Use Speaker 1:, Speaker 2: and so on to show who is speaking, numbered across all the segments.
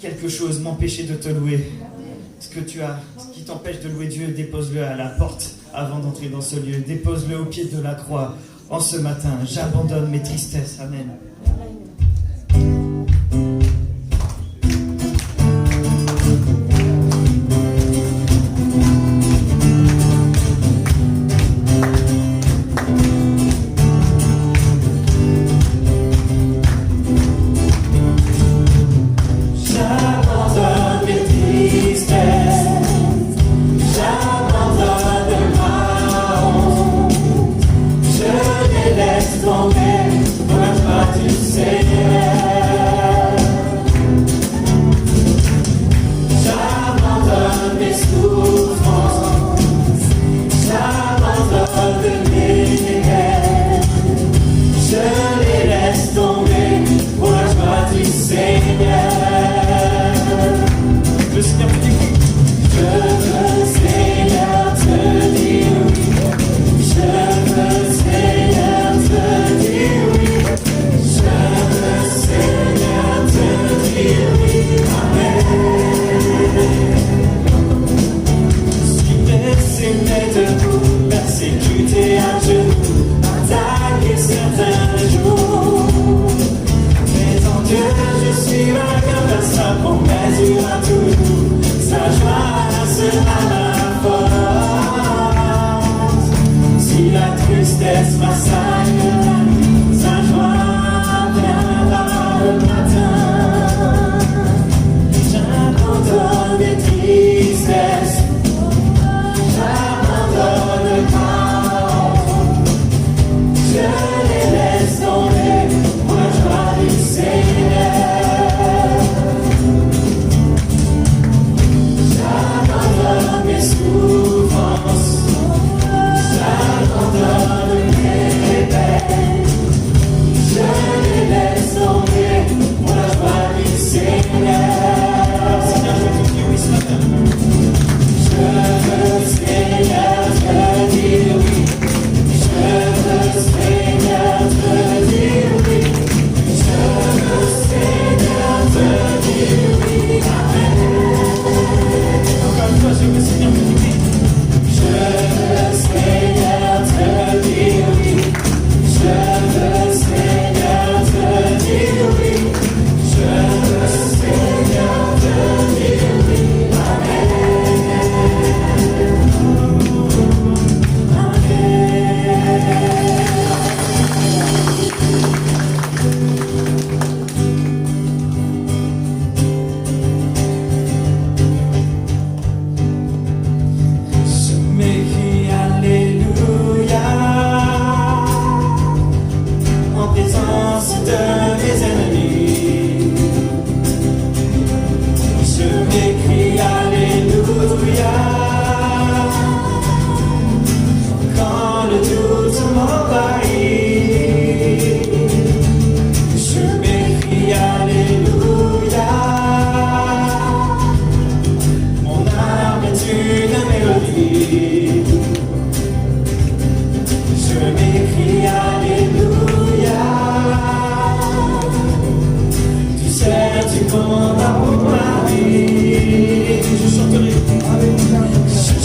Speaker 1: quelque chose m'empêchait de te louer. Ce qui t'empêche de louer Dieu, dépose-le à la porte avant d'entrer dans ce lieu. Dépose-le au pied de la croix. En ce matin, j'abandonne mes tristesses. Amen.
Speaker 2: Je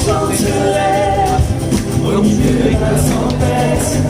Speaker 2: chanterai au milieu de la tempête.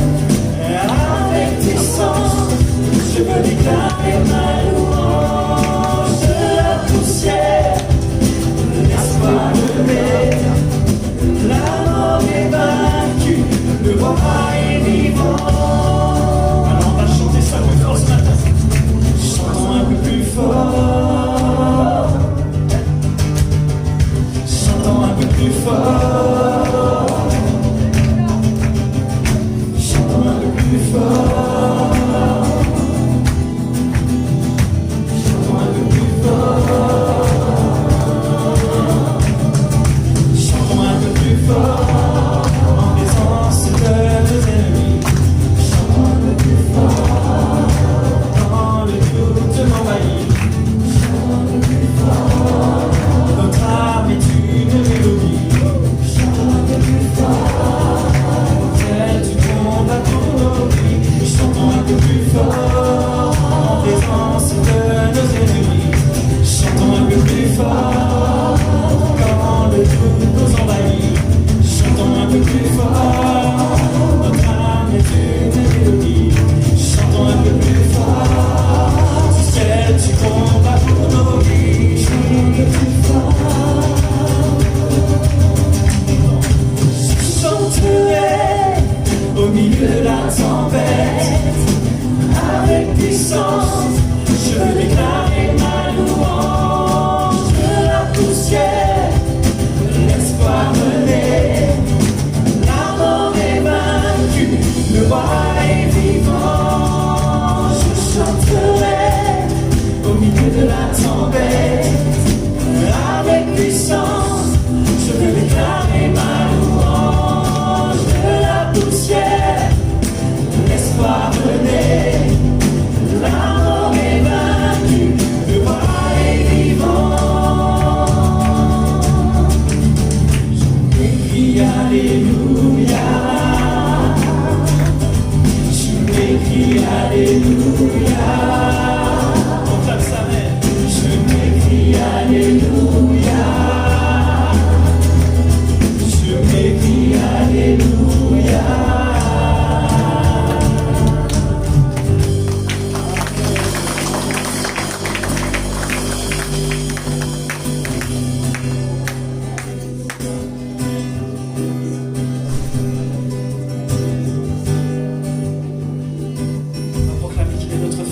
Speaker 1: de la tempête, avec puissance, je veux déclarer ma louange. De la poussière, l'espoir renaît, la mort est vaincue, le roi est vivant. Je chanterai au milieu de la tempête, avec puissance, je veux déclarer ma louange. De la poussière, l'espoir renaît, la mort est vaincue, le roi est vivant. Je m'écris Alléluia, je m'écris Alléluia. On clame sa mère. Je m'écris Alléluia, je m'écris Alléluia. On va proclamer qu'il est notre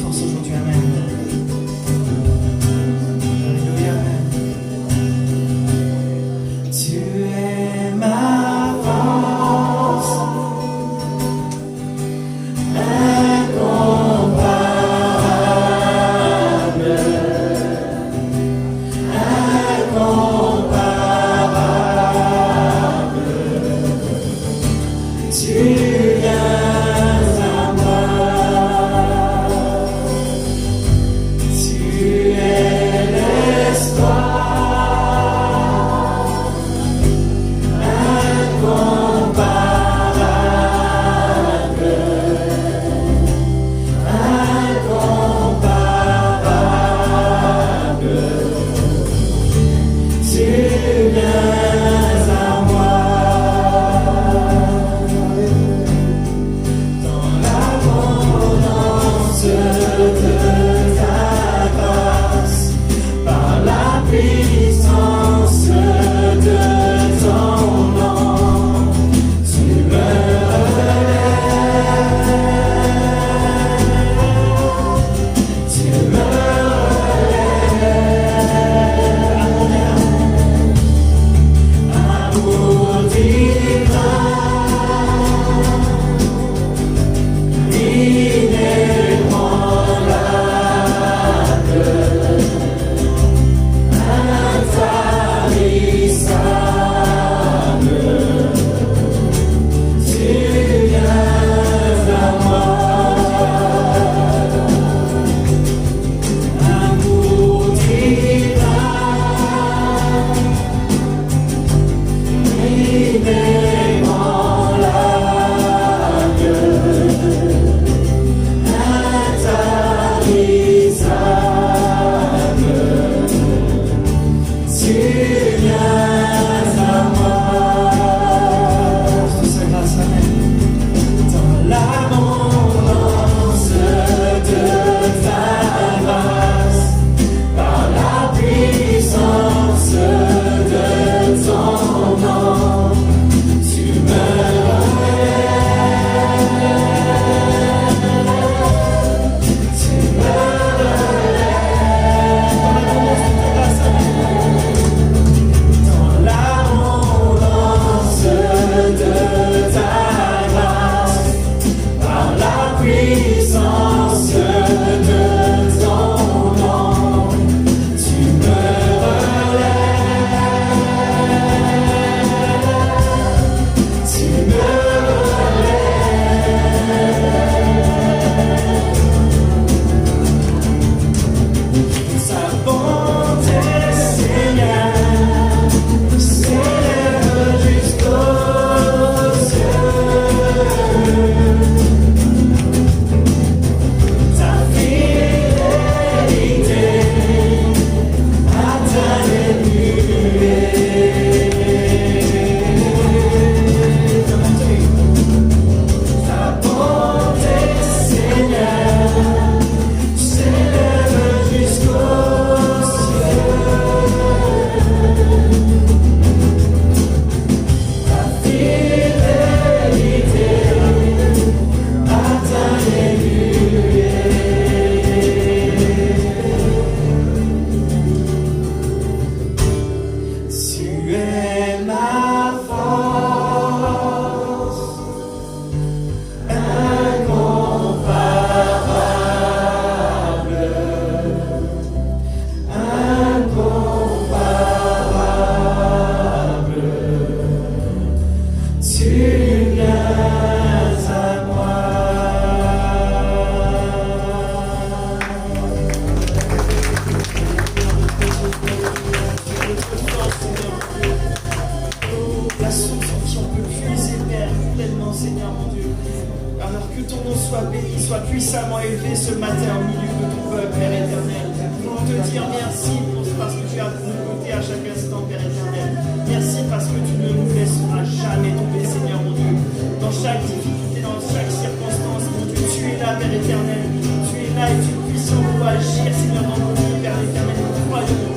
Speaker 1: sois béni, sois puissamment élevé ce matin au milieu de ton peuple, Père éternel. Pour te dire merci parce que tu as nous côté à chaque instant, Père éternel. Merci parce que tu ne nous laisseras jamais tomber, Seigneur mon Dieu. Dans chaque difficulté, dans chaque circonstance, mon Dieu, tu es là, Père éternel. Tu es là et tu es puissant pour agir, Seigneur, dans nos vies, Père éternel. Nous croyons.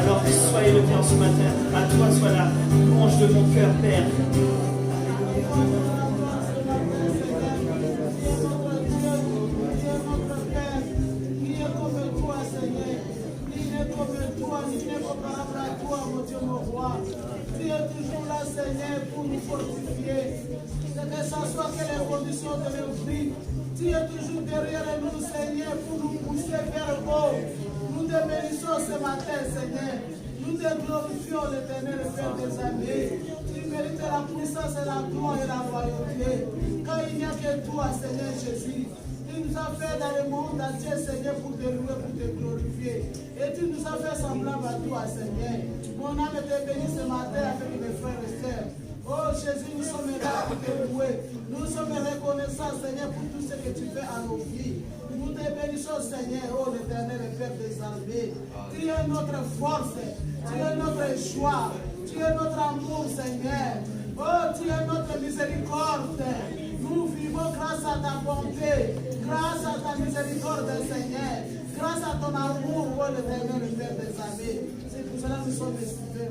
Speaker 1: Alors sois élevé en ce matin. À toi soit la louange de mon cœur, Père.
Speaker 2: Tu es toujours là, Seigneur, pour nous fortifier. Que ce soit quelle condition de notre vie, tu es toujours derrière nous, Seigneur, pour nous pousser vers le haut. Nous te bénissons ce matin, Seigneur. Nous te glorifions, l'Éternel, le Père des amis. Tu mérites la puissance et la gloire et la royauté. Car il n'y a que toi, Seigneur Jésus. Tu nous as fait dans le monde entier, Seigneur, pour te louer, pour te glorifier. Et tu nous as fait semblable à toi, Seigneur. Mon âme te bénit ce matin avec mes frères et sœurs. Oh Jésus, nous sommes là pour te louer. Nous sommes reconnaissants, Seigneur, pour tout ce que tu fais à nos vies. Nous te bénissons, Seigneur, oh l'Éternel, le Père des armées. Tu es notre force, tu es notre joie, tu es notre amour, Seigneur. Oh, tu es notre miséricorde. Nous vivons grâce à ta bonté, grâce à ta miséricorde, Seigneur, grâce à ton amour, oh l'Éternel, le Père des armées. C'est pour cela que nous sommes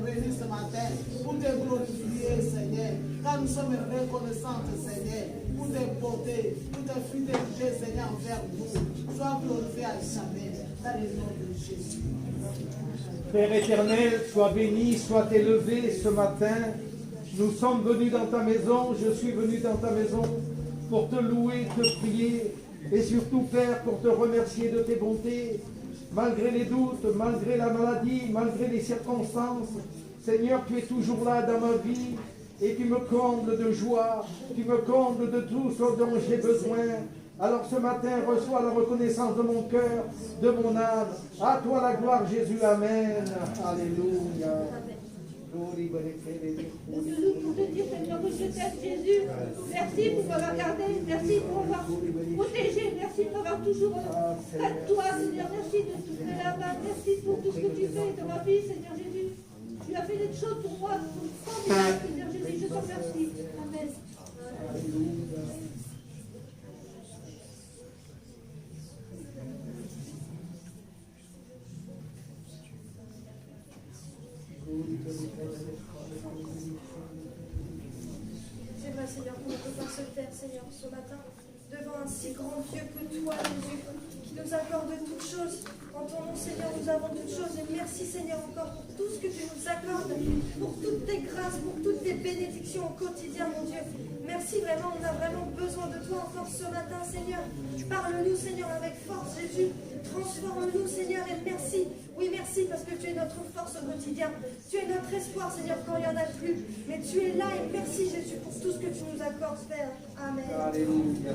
Speaker 2: réunis ce matin, pour te glorifier, Seigneur, car nous sommes reconnaissants, Seigneur, pour tes beautés, pour tes fidélités, Seigneur, envers nous. Sois glorifié à jamais, dans le nom de Jésus.
Speaker 3: Père éternel, sois béni, sois élevé ce matin. Nous sommes venus dans ta maison, je suis venu dans ta maison pour te louer, te prier et surtout, Père, pour te remercier de tes bontés. Malgré les doutes, malgré la maladie, malgré les circonstances, Seigneur, tu es toujours là dans ma vie et tu me combles de joie, tu me combles de tout ce dont j'ai besoin. Alors ce matin, reçois la reconnaissance de mon cœur, de mon âme. À toi la gloire, Jésus. Amen. Alléluia.
Speaker 4: Nous te louons pour te dire, Seigneur, que je t'aime, Jésus. Merci pour m'avoir gardé, merci pour m'avoir protégé, merci pour m'avoir toujours près de toi, Seigneur. Merci de toute la main, merci pour tout ce que tu fais dans ma vie, Seigneur Jésus. Tu as fait des choses pour moi, formidables, Seigneur Jésus. Je te remercie. Amen.
Speaker 5: J'aimerais, Seigneur, qu'on peut pas se taire, Seigneur, ce matin, devant un si grand Dieu que toi, Jésus, qui nous accorde toutes choses. En ton nom, Seigneur, nous avons toutes choses. Et merci, Seigneur, encore pour tout ce que tu nous accordes, pour toutes tes grâces, pour toutes tes bénédictions au quotidien, mon Dieu. Merci, vraiment, on a vraiment besoin de toi encore ce matin, Seigneur. Parle-nous, Seigneur, avec force, Jésus. Transforme-nous, Seigneur, et merci. Oui, merci, parce que tu es notre force au quotidien. Tu es notre espoir, Seigneur, quand il n'y en a plus. Mais tu es là, et merci, Jésus, pour tout ce que tu nous accordes, Père. Amen.
Speaker 3: Alléluia.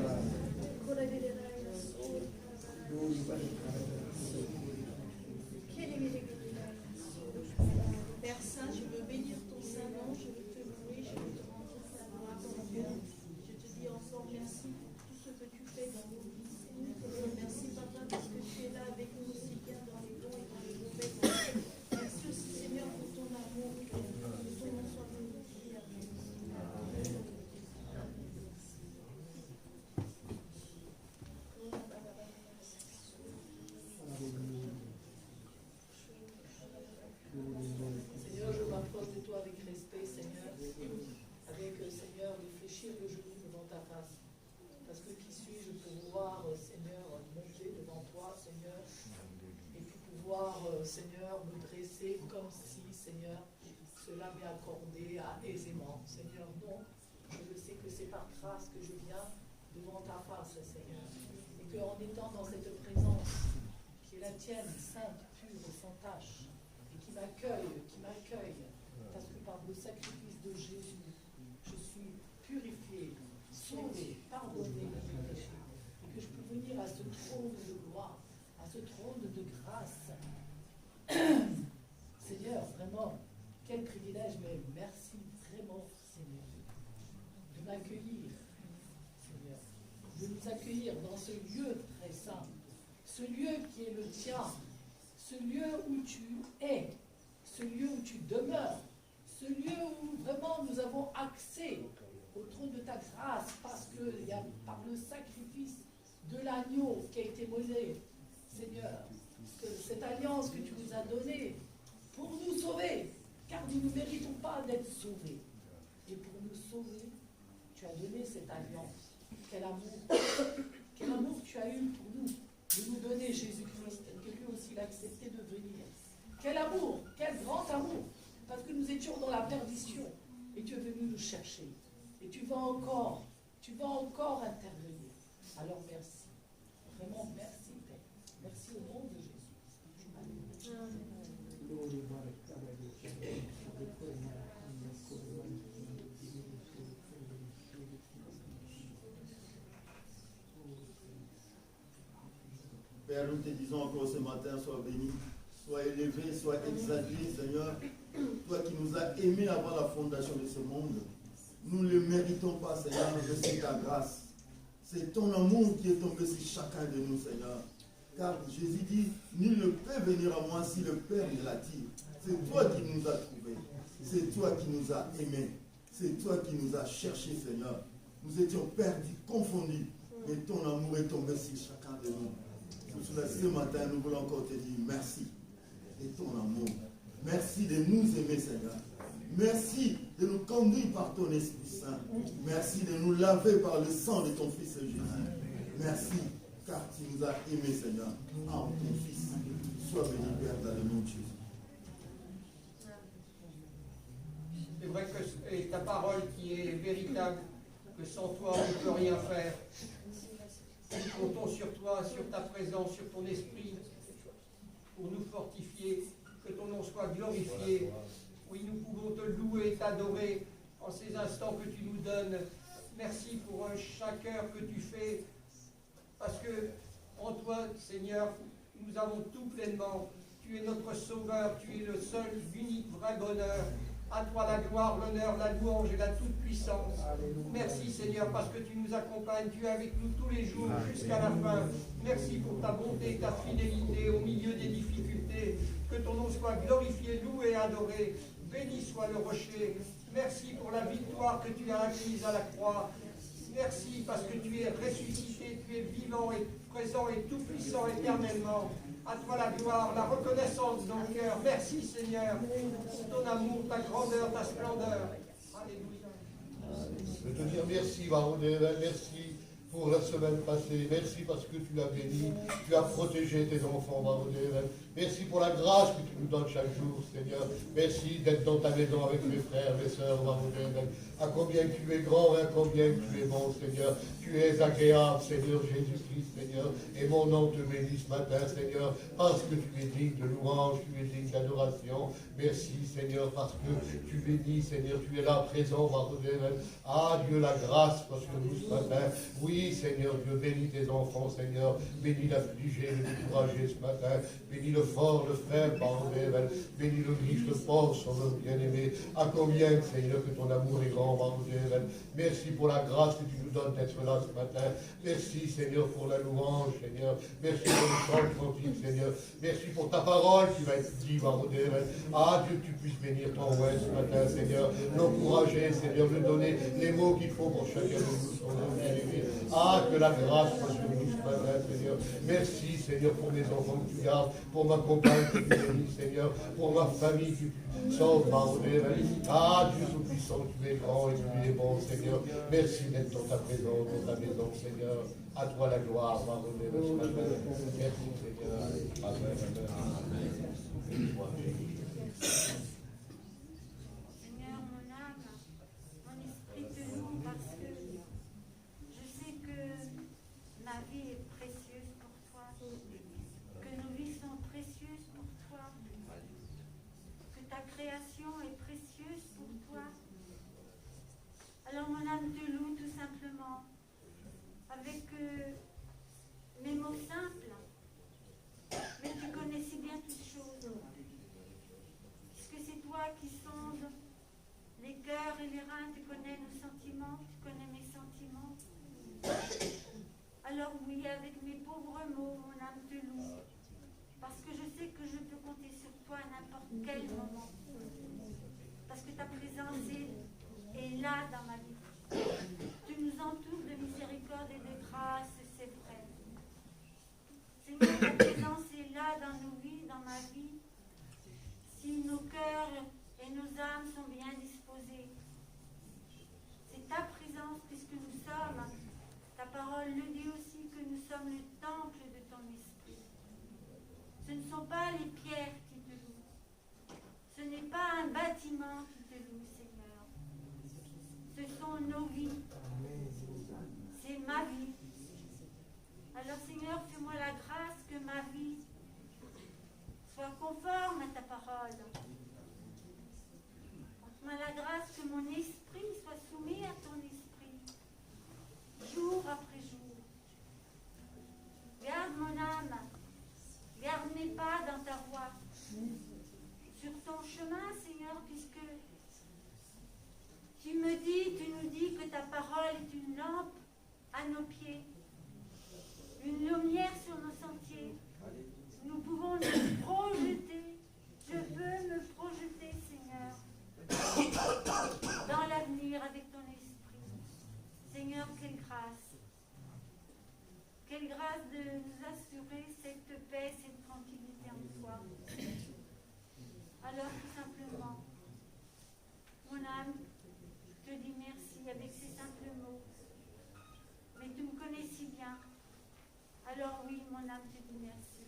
Speaker 6: Père Saint, je veux bénir ton Saint-Nom, je veux te louer, je veux te rendre ta gloire, Seigneur. Je te dis encore merci pour tout ce que tu fais dans nos vies, Seigneur. Merci, Papa, parce que tu es là avec nous aussi bien dans les bons et dans les mauvais moments. Merci aussi, Seigneur, pour ton amour, que ton nom soit glorifié. Amen.
Speaker 7: Seigneur, je m'approche de toi avec respect, Seigneur, avec, Seigneur, de fléchir le genou devant ta face. Parce que qui suis-je pour pouvoir, Seigneur, monter devant toi, Seigneur, et puis pouvoir, Seigneur, me dresser comme si, Seigneur, cela m'est accordé aisément. Seigneur, non, je le sais que c'est par grâce que je viens devant ta face, Seigneur. Et qu'en étant dans cette présence, qui est la tienne, sainte, pure, sans tache, et qui m'accueille, parce que par le sacrifice de Jésus, je suis purifié, sauvé, pardonné de mes péchés, et que je peux venir à ce trône de gloire, à ce trône de grâce. Seigneur, vraiment, quel privilège, mais merci vraiment, Seigneur, de m'accueillir, Seigneur, de nous accueillir t'accueillir dans ce lieu très saint, ce lieu qui est le tien, ce lieu où tu es, ce lieu où tu demeures, ce lieu où vraiment nous avons accès au trône de ta grâce, parce que il y a, par le sacrifice de l'agneau qui a été immolé, Seigneur, cette alliance que tu nous as donnée pour nous sauver, car nous ne méritons pas d'être sauvés. Et pour nous sauver, tu as donné cette alliance. Quel amour tu as eu pour nous, de nous donner Jésus-Christ, et que lui aussi il a accepté de venir. Quel amour, quel grand amour, parce que nous étions dans la perdition, et tu es venu nous chercher. Et tu vas encore intervenir. Alors merci, vraiment merci Père. Merci au nom de Jésus.
Speaker 8: Père, nous te disons encore ce matin, sois béni, sois élevé, sois exalté, Seigneur. Toi qui nous as aimés avant la fondation de ce monde, nous ne le méritons pas, Seigneur, mais c'est ta grâce. C'est ton amour qui est tombé sur chacun de nous, Seigneur. Car Jésus dit, nul ne peut venir à moi si le Père me l'attire. C'est toi qui nous as trouvés. C'est toi qui nous as aimés. C'est toi qui nous as cherchés, Seigneur. Nous étions perdus, confondus. Mais ton amour est tombé sur chacun de nous. Ce matin, nous voulons encore te dire merci de ton amour. Merci de nous aimer, Seigneur. Merci de nous conduire par ton Esprit Saint. Merci de nous laver par le sang de ton Fils Jésus. Merci, car tu nous as aimés, Seigneur, en ton Fils. Sois béni, Père, dans le nom de Jésus.
Speaker 3: C'est vrai que c'est ta parole qui est véritable, que sans toi, on ne peut rien faire. Nous comptons sur toi, sur ta présence, sur ton esprit, pour nous fortifier, que ton nom soit glorifié. Oui, nous pouvons te louer, t'adorer en ces instants que tu nous donnes. Merci pour chaque heure que tu fais, parce que en toi, Seigneur, nous avons tout pleinement. Tu es notre sauveur, tu es le seul, unique, vrai bonheur. À toi la gloire, l'honneur, la louange et la toute-puissance. Merci Seigneur parce que tu nous accompagnes, tu es avec nous tous les jours jusqu'à la fin. Merci pour ta bonté, ta fidélité au milieu des difficultés. Que ton nom soit glorifié, loué et adoré. Béni soit le rocher. Merci pour la victoire que tu as acquise à la croix. Merci parce que tu es ressuscité, tu es vivant et présent et tout-puissant éternellement. À toi la gloire, la reconnaissance dans le cœur. Merci Seigneur pour ton amour, ta grandeur, ta splendeur. Alléluia.
Speaker 9: Je veux te dire merci, Maroudé, merci pour la semaine passée. Merci parce que tu l'as béni, tu as protégé tes enfants, Maroudé. Merci pour la grâce que tu nous donnes chaque jour, Seigneur. Merci d'être dans ta maison avec mes frères, mes sœurs, Maroudé. À combien tu es grand, à combien tu es bon, Seigneur. Tu es agréable, Seigneur Jésus-Christ, Seigneur. Et mon nom te bénit ce matin, Seigneur, parce que tu es digne de louange, tu es digne d'adoration. Merci, Seigneur, parce que tu bénis, Seigneur, tu es là présent, Maroudé. Ah, Dieu, la grâce, parce que nous ce matin, oui, Seigneur, Dieu, bénis tes enfants, Seigneur. Bénis l'affligé, le découragé ce matin. Bénis le fort, le faible, Maroudé. Bénis le riche, le pauvre, son homme bien-aimé. À combien, Seigneur, que ton amour est grand, Maroudé. Merci pour la grâce que tu nous donnes d'être là ce matin. Merci, Seigneur, pour la louange, Seigneur. Merci pour le chant cantique, Seigneur. Merci pour ta parole qui va être dite, Maroudé. Ah, Dieu, que tu puisses bénir ton roi ce matin, Seigneur. L'encourager, Seigneur, lui donner les mots qu'il faut pour chacun de nous, son nom bien-aimé. Ah, que la grâce soit sur nous ce matin, Seigneur. Merci, Seigneur, pour mes enfants que tu gardes, pour ma compagne que tu bénis, Seigneur, pour ma famille que tu sauves, Maroudé. Ah, Dieu tout-puissant, tu es grand et tu es bon, Seigneur. Merci d'être dans ta présence, dans ta maison, Seigneur. À toi la gloire, Maroudé, ce matin. Merci, Seigneur. Amen.
Speaker 10: Seigneur, mon âme, mon esprit te loue parce que je sais que ma vie est précieuse pour toi, que nos vies sont précieuses pour toi, que ta création est précieuse pour toi. Alors mon âme te loue tout simplement avec mes mots simples, mais tu connais si bien toutes choses, puisque c'est oui, avec mes pauvres mots, mon âme te loue. Parce que je sais que je peux compter sur toi à n'importe quel moment. Parce que ta présence est là dans ma vie. Tu nous entoures de miséricorde et de grâce, c'est vrai. Seigneur, ta présence est là dans nos vies, dans ma vie. Si nos cœurs et nos âmes sont bien disposés, c'est ta présence puisque nous sommes. Ta parole le dit aussi que nous sommes le temple de ton esprit. Ce ne sont pas les pierres qui te louent. Ce n'est pas un bâtiment qui te loue, Seigneur. Ce sont nos vies. C'est ma vie. Alors, Seigneur, fais-moi la grâce que ma vie soit conforme à ta parole. Fais-moi la grâce que mon esprit soit soumis à ton esprit, jour après jour. Garde mon âme, garde mes pas dans ta voie, sur ton chemin, Seigneur, puisque tu nous dis que ta parole est une lampe à nos pieds, une lumière sur nos sentiers. Nous pouvons nous projeter, je veux me projeter, Seigneur, dans l'avenir avec ton esprit. Seigneur, quelle grâce de nous assurer cette paix, cette tranquillité en toi. Alors, tout simplement, mon âme te dit merci avec ces simples mots. Mais tu me connais si bien. Alors oui, mon âme te dit merci.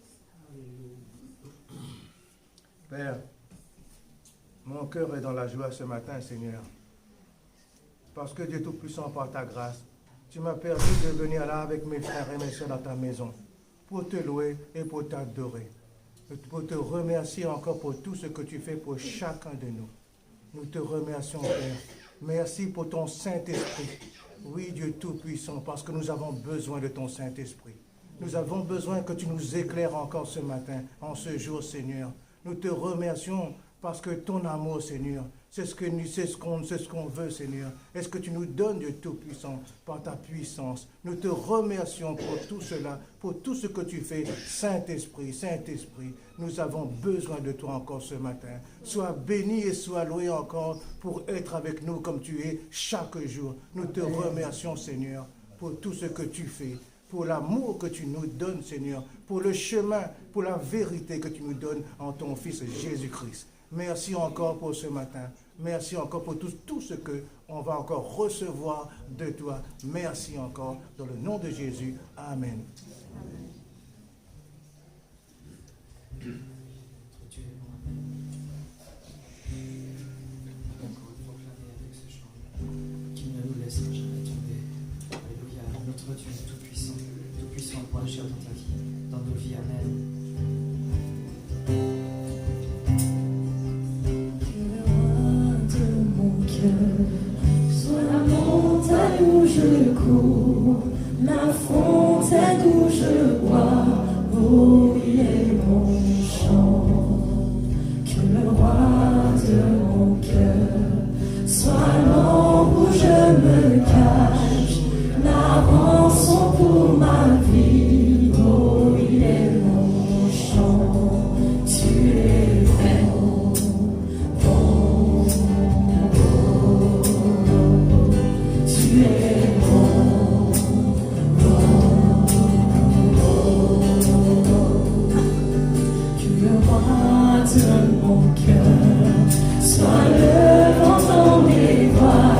Speaker 11: Père, mon cœur est dans la joie ce matin, Seigneur. Parce que Dieu Tout-Puissant, par ta grâce, tu m'as permis de venir là avec mes frères et mes soeurs dans ta maison pour te louer et pour t'adorer. Pour te remercier encore pour tout ce que tu fais pour chacun de nous. Nous te remercions, Père. Merci pour ton Saint-Esprit. Oui, Dieu Tout-Puissant, parce que nous avons besoin de ton Saint-Esprit. Nous avons besoin que tu nous éclaires encore ce matin, en ce jour, Seigneur. Nous te remercions parce que ton amour, Seigneur, c'est ce qu'on veut, Seigneur. Est-ce que tu nous donnes, Dieu Tout-Puissant, par ta puissance. Nous te remercions pour tout cela, pour tout ce que tu fais. Saint-Esprit, Saint-Esprit, nous avons besoin de toi encore ce matin. Sois béni et sois loué encore pour être avec nous comme tu es chaque jour. Nous te remercions, Seigneur, pour tout ce que tu fais, pour l'amour que tu nous donnes, Seigneur, pour le chemin, pour la vérité que tu nous donnes en ton Fils Jésus-Christ. Merci encore pour ce matin. Merci encore pour tout ce qu'on va encore recevoir de toi. Merci encore. Dans le nom de Jésus. Amen.
Speaker 1: Qu'il ne nous laisse jamais tomber. Alléluia. Notre Dieu tout-puissant, tout-puissant pour agir dans ta vie, dans nos vies. Amen.
Speaker 12: Sois la montagne où je cours, la fontaine où je bois, oh il est mon chant. Que le roi de mon cœur soit l'ombre où je me cache, la rançon pour ma vie, oh il est mon chant. Tu es bon, bon. Tu es bon, bon, bon. Que le roi de mon cœur soit le vent dans mes voies.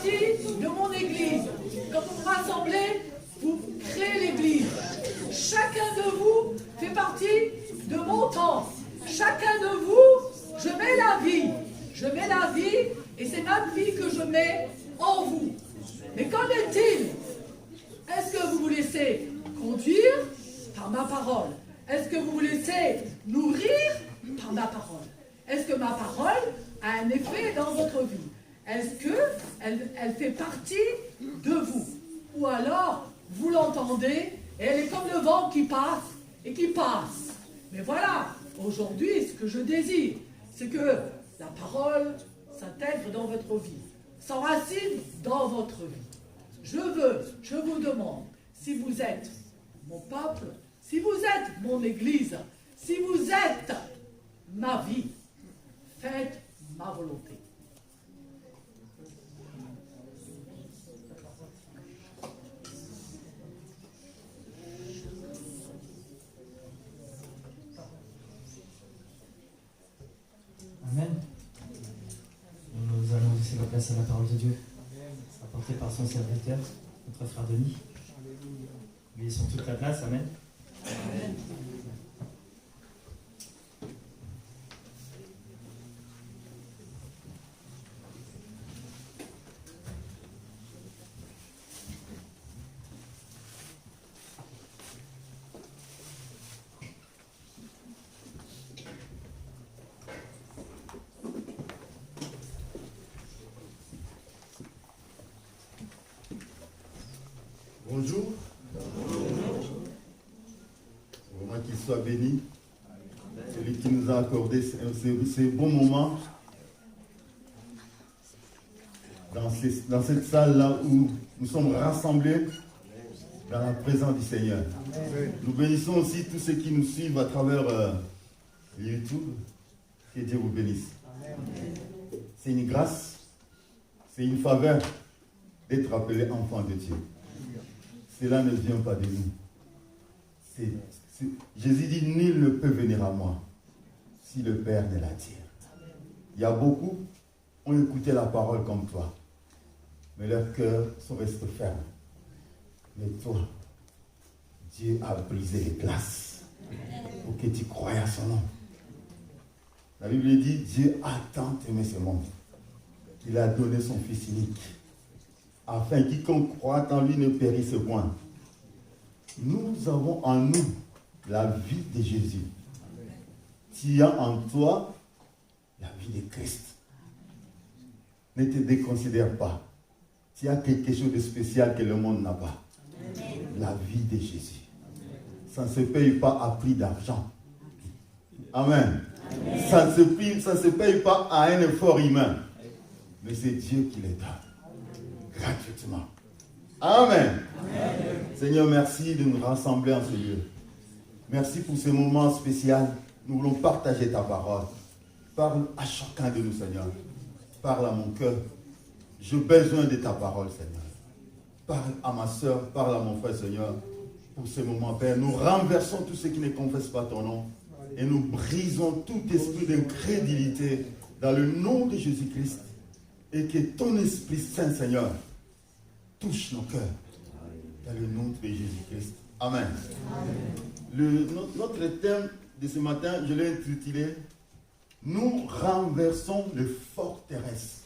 Speaker 7: partie de mon église. Quand vous vous rassemblez, vous créez l'église. Chacun de vous fait partie de mon temps. Chacun de vous, je mets la vie. Je mets la vie et c'est ma vie que je mets en vous. Mais qu'en est-il? Est-ce que vous vous laissez conduire par ma parole? Est-ce que vous vous laissez nourrir par ma parole? Est-ce que ma parole a un effet dans votre vie? Est-ce qu'elle fait partie de vous? Ou alors, vous l'entendez, et elle est comme le vent qui passe et qui passe. Mais voilà, aujourd'hui, ce que je désire, c'est que la parole s'intègre dans votre vie, s'enracine dans votre vie. Je vous demande, si vous êtes mon peuple, si vous êtes mon église, si vous êtes ma vie, faites ma volonté.
Speaker 1: Amen. Nous allons laisser la place à la parole de Dieu, apportée par son serviteur, notre frère Denis. Lui sont toute la place. Amen. Amen.
Speaker 8: Bonjour. Vraiment qu'il soit béni. Celui qui nous a accordé ces bons moments dans cette salle-là où nous sommes rassemblés dans la présence du Seigneur. Nous bénissons aussi tous ceux qui nous suivent à travers YouTube. Que Dieu vous bénisse. C'est une grâce, c'est une faveur d'être appelé enfant de Dieu. Cela ne vient pas de nous. Jésus dit, nul ne peut venir à moi si le Père ne l'attire. Il y a beaucoup qui ont écouté la parole comme toi, mais leurs cœurs sont restés fermes. Mais toi, Dieu a brisé les glaces pour que tu croies à son nom. La Bible dit, Dieu a tant aimé ce monde qu'il a donné son Fils unique, afin que quiconque croit en lui ne périsse point. Nous avons en nous la vie de Jésus. Tu as en toi la vie de Christ. Ne te déconsidère pas. Tu as quelque chose de spécial que le monde n'a pas. La vie de Jésus. Ça ne se paye pas à prix d'argent. Amen. Ça ne se paye pas à un effort humain. Mais c'est Dieu qui les donne. Gratuitement. Amen. Amen. Seigneur, merci de nous rassembler en ce lieu. Merci pour ce moment spécial. Nous voulons partager ta parole. Parle à chacun de nous, Seigneur. Parle à mon cœur. J'ai besoin de ta parole, Seigneur. Parle à ma soeur, parle à mon frère, Seigneur. Pour ce moment, Père, nous renversons tout ce qui ne confesse pas ton nom. Et nous brisons tout esprit d'incrédulité dans le nom de Jésus-Christ. Et que ton Esprit Saint, Seigneur, touche nos cœurs. Dans le nom de Jésus-Christ. Amen. Notre thème de ce matin, je l'ai intitulé « Nous renversons les forteresses ».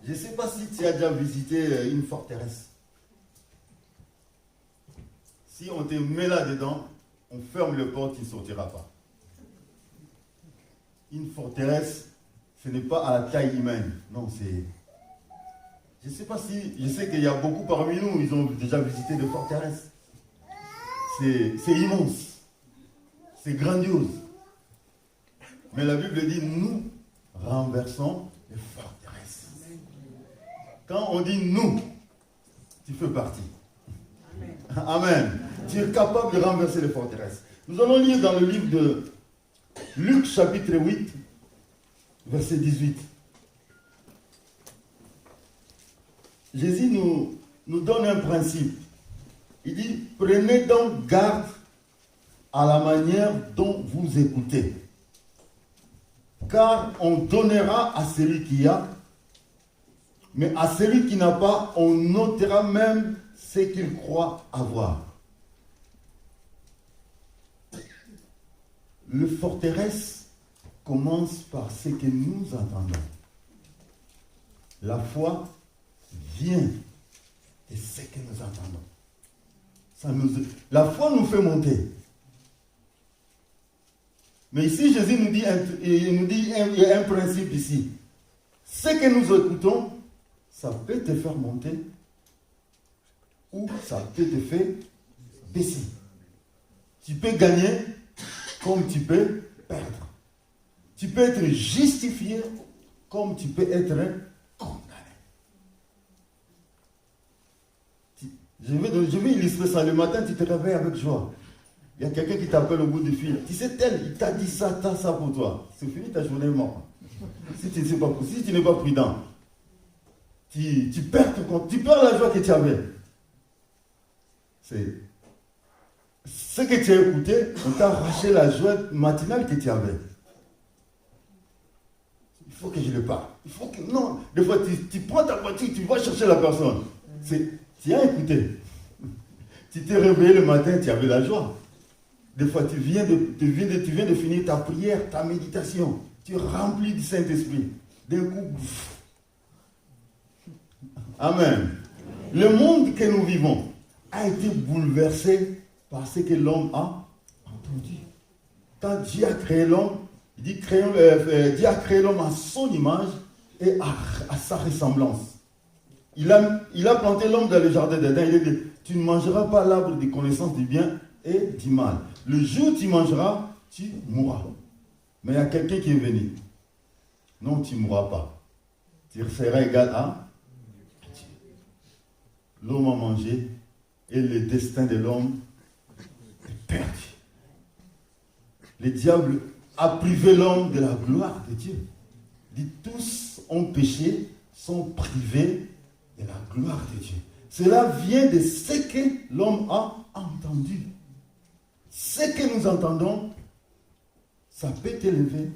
Speaker 8: Je ne sais pas si tu as déjà visité une forteresse. Si on te met là-dedans, on ferme le porte, il ne sortira pas. Une forteresse, ce n'est pas à la taille humaine. Non, c'est... Je ne sais pas si... Je sais qu'il y a beaucoup parmi nous, ils ont déjà visité des forteresses. C'est immense. C'est grandiose. Mais la Bible dit, nous renversons les forteresses. Quand on dit nous, tu fais partie. Amen. Tu es capable de renverser les forteresses. Nous allons lire dans le livre de Luc chapitre 8, verset 18. Jésus nous donne un principe. Il dit, prenez donc garde à la manière dont vous écoutez. Car on donnera à celui qui a, Mais à celui qui n'a pas, on notera même ce qu'il croit avoir. Le forteresse commence par ce que nous entendons. La foi vient de ce que nous entendons. La foi nous fait monter. Mais ici, Jésus nous dit, il y a un principe ici. Ce que nous écoutons, ça peut te faire monter ou ça peut te faire baisser. Tu peux gagner comme tu peux perdre. Tu peux être justifié comme tu peux être condamné. Je vais illustrer ça. Le matin, tu te réveilles avec joie. Il y a quelqu'un qui t'appelle au bout du fil. Tu sais, il t'a dit ça, t'as ça pour toi. C'est fini, ta journée est morte. Si tu n'es pas prudent, tu perds ton compte, tu perds la joie que tu avais. C'est ce que tu as écouté, on t'a arraché la joie matinale que tu avais. Il faut que je le parle. Non, des fois tu prends ta voiture, tu vas chercher la personne. Tu as écouté. Tu t'es réveillé le matin, tu avais la joie. Des fois, tu viens de finir ta prière, ta méditation. Tu es rempli du Saint-Esprit. D'un coup, amen. Le monde que nous vivons a été bouleversé par ce que l'homme a entendu. Quand Dieu a créé l'homme, Dieu a créé l'homme à son image et à sa ressemblance. Il a planté l'homme dans le jardin d'Éden. Il a dit, tu ne mangeras pas l'arbre de connaissance du bien et du mal. Le jour où tu mangeras, tu mourras. Mais il y a quelqu'un qui est venu. Non, tu ne mourras pas. Tu seras égal à Dieu. L'homme a mangé et le destin de l'homme est perdu. Le diable a privé l'homme de la gloire de Dieu. Dit, tous ont péché, sont privés de la gloire de Dieu. Cela vient de ce que l'homme a entendu. Ce que nous entendons, ça peut t'élever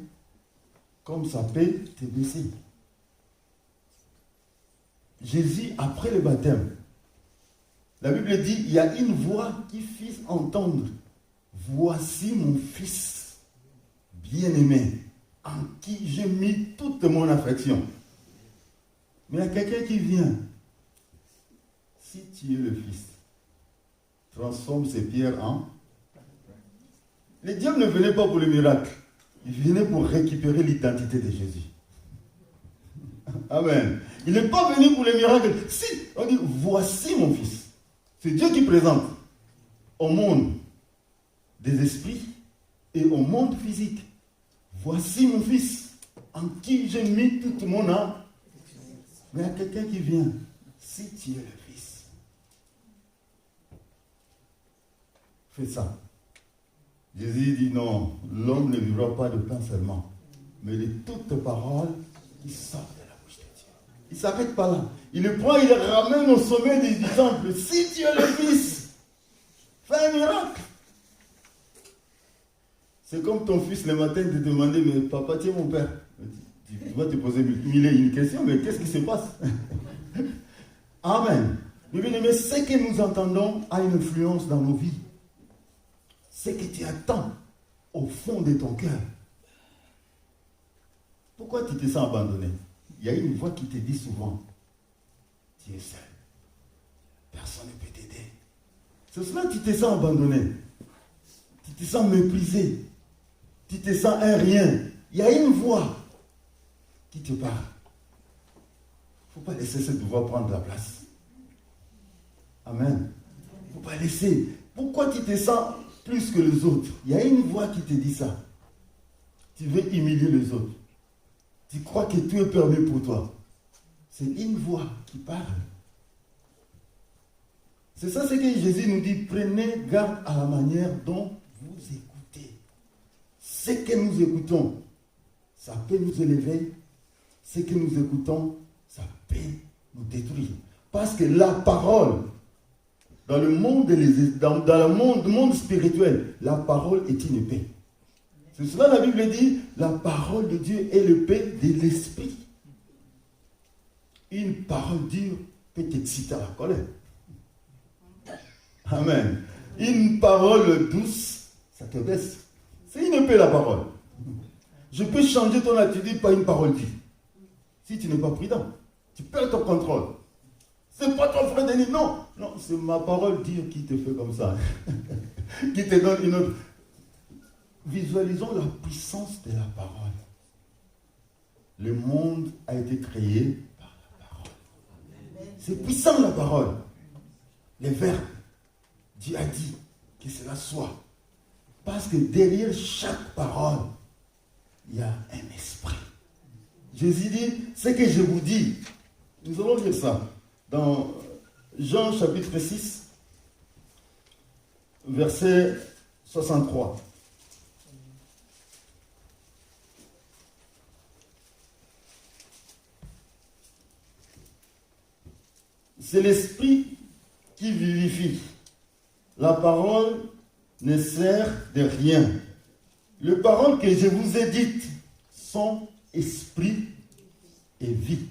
Speaker 8: comme ça peut te baisser. Jésus, après le baptême, la Bible dit, il y a une voix qui fit entendre. Voici mon fils bien-aimé, en qui j'ai mis toute mon affection. Mais il y a quelqu'un qui vient. Si tu es le fils, transforme ces pierres en... Le diable ne venait pas pour le miracle. Il venait pour récupérer l'identité de Jésus. Amen. Il n'est pas venu pour le miracle. Si, on dit, voici mon fils. C'est Dieu qui présente au monde des esprits et au monde physique. Voici mon fils, en qui j'ai mis toute mon âme. Mais il y a quelqu'un qui vient. Si tu es le fils, fais ça. Jésus dit non, l'homme ne vivra pas de pain seulement, mais de toutes paroles qui sortent de la bouche de Dieu. Il ne s'arrête pas là. Il le prend, il le ramène au sommet du temple. Si tu es le fils, fais un miracle. C'est comme ton fils le matin te demander, mais papa, tu es mon père. Tu vas te poser une question, mais qu'est-ce qui se passe? Amen. Mais ce que nous entendons a une influence dans nos vies. Ce que tu attends au fond de ton cœur. Pourquoi tu te sens abandonné? Il y a une voix qui te dit souvent, tu es seul. Personne ne peut t'aider. C'est cela que tu te sens abandonné. Tu te sens méprisé. Tu te sens un rien. Il y a une voix qui te parle. Il ne faut pas laisser cette voix prendre la place. Amen. Il ne faut pas laisser. Pourquoi tu te sens plus que les autres? Il y a une voix qui te dit ça. Tu veux humilier les autres. Tu crois que tout est permis pour toi. C'est une voix qui parle. C'est ça ce que Jésus nous dit. Prenez garde à la manière dont vous écoutez. Ce que nous écoutons, ça peut nous élever. Ce que nous écoutons, ça peut nous détruire. Parce que la parole, dans le monde spirituel, la parole est une épée. C'est cela la Bible dit, la parole de Dieu est l'épée de l'esprit. une parole dure peut t'exciter à la colère. Amen. Une parole douce, ça te baisse. C'est une épée la parole. Je peux changer ton attitude par une parole dure. Si tu n'es pas prudent, tu perds ton contrôle. C'est pas ton frère Denis, non. Non, c'est ma parole dure qui te fait comme ça. Qui te donne une autre. Visualisons la puissance de la parole. Le monde a été créé par la parole. C'est puissant la parole. Les verbes. Dieu a dit que cela soit. Parce que derrière chaque parole, il y a un esprit. Jésus dit, ce que je vous dis, nous allons lire ça dans Jean chapitre 6, verset 63. C'est l'esprit qui vivifie. La parole ne sert de rien. Les paroles que je vous ai dites sont esprit et vie.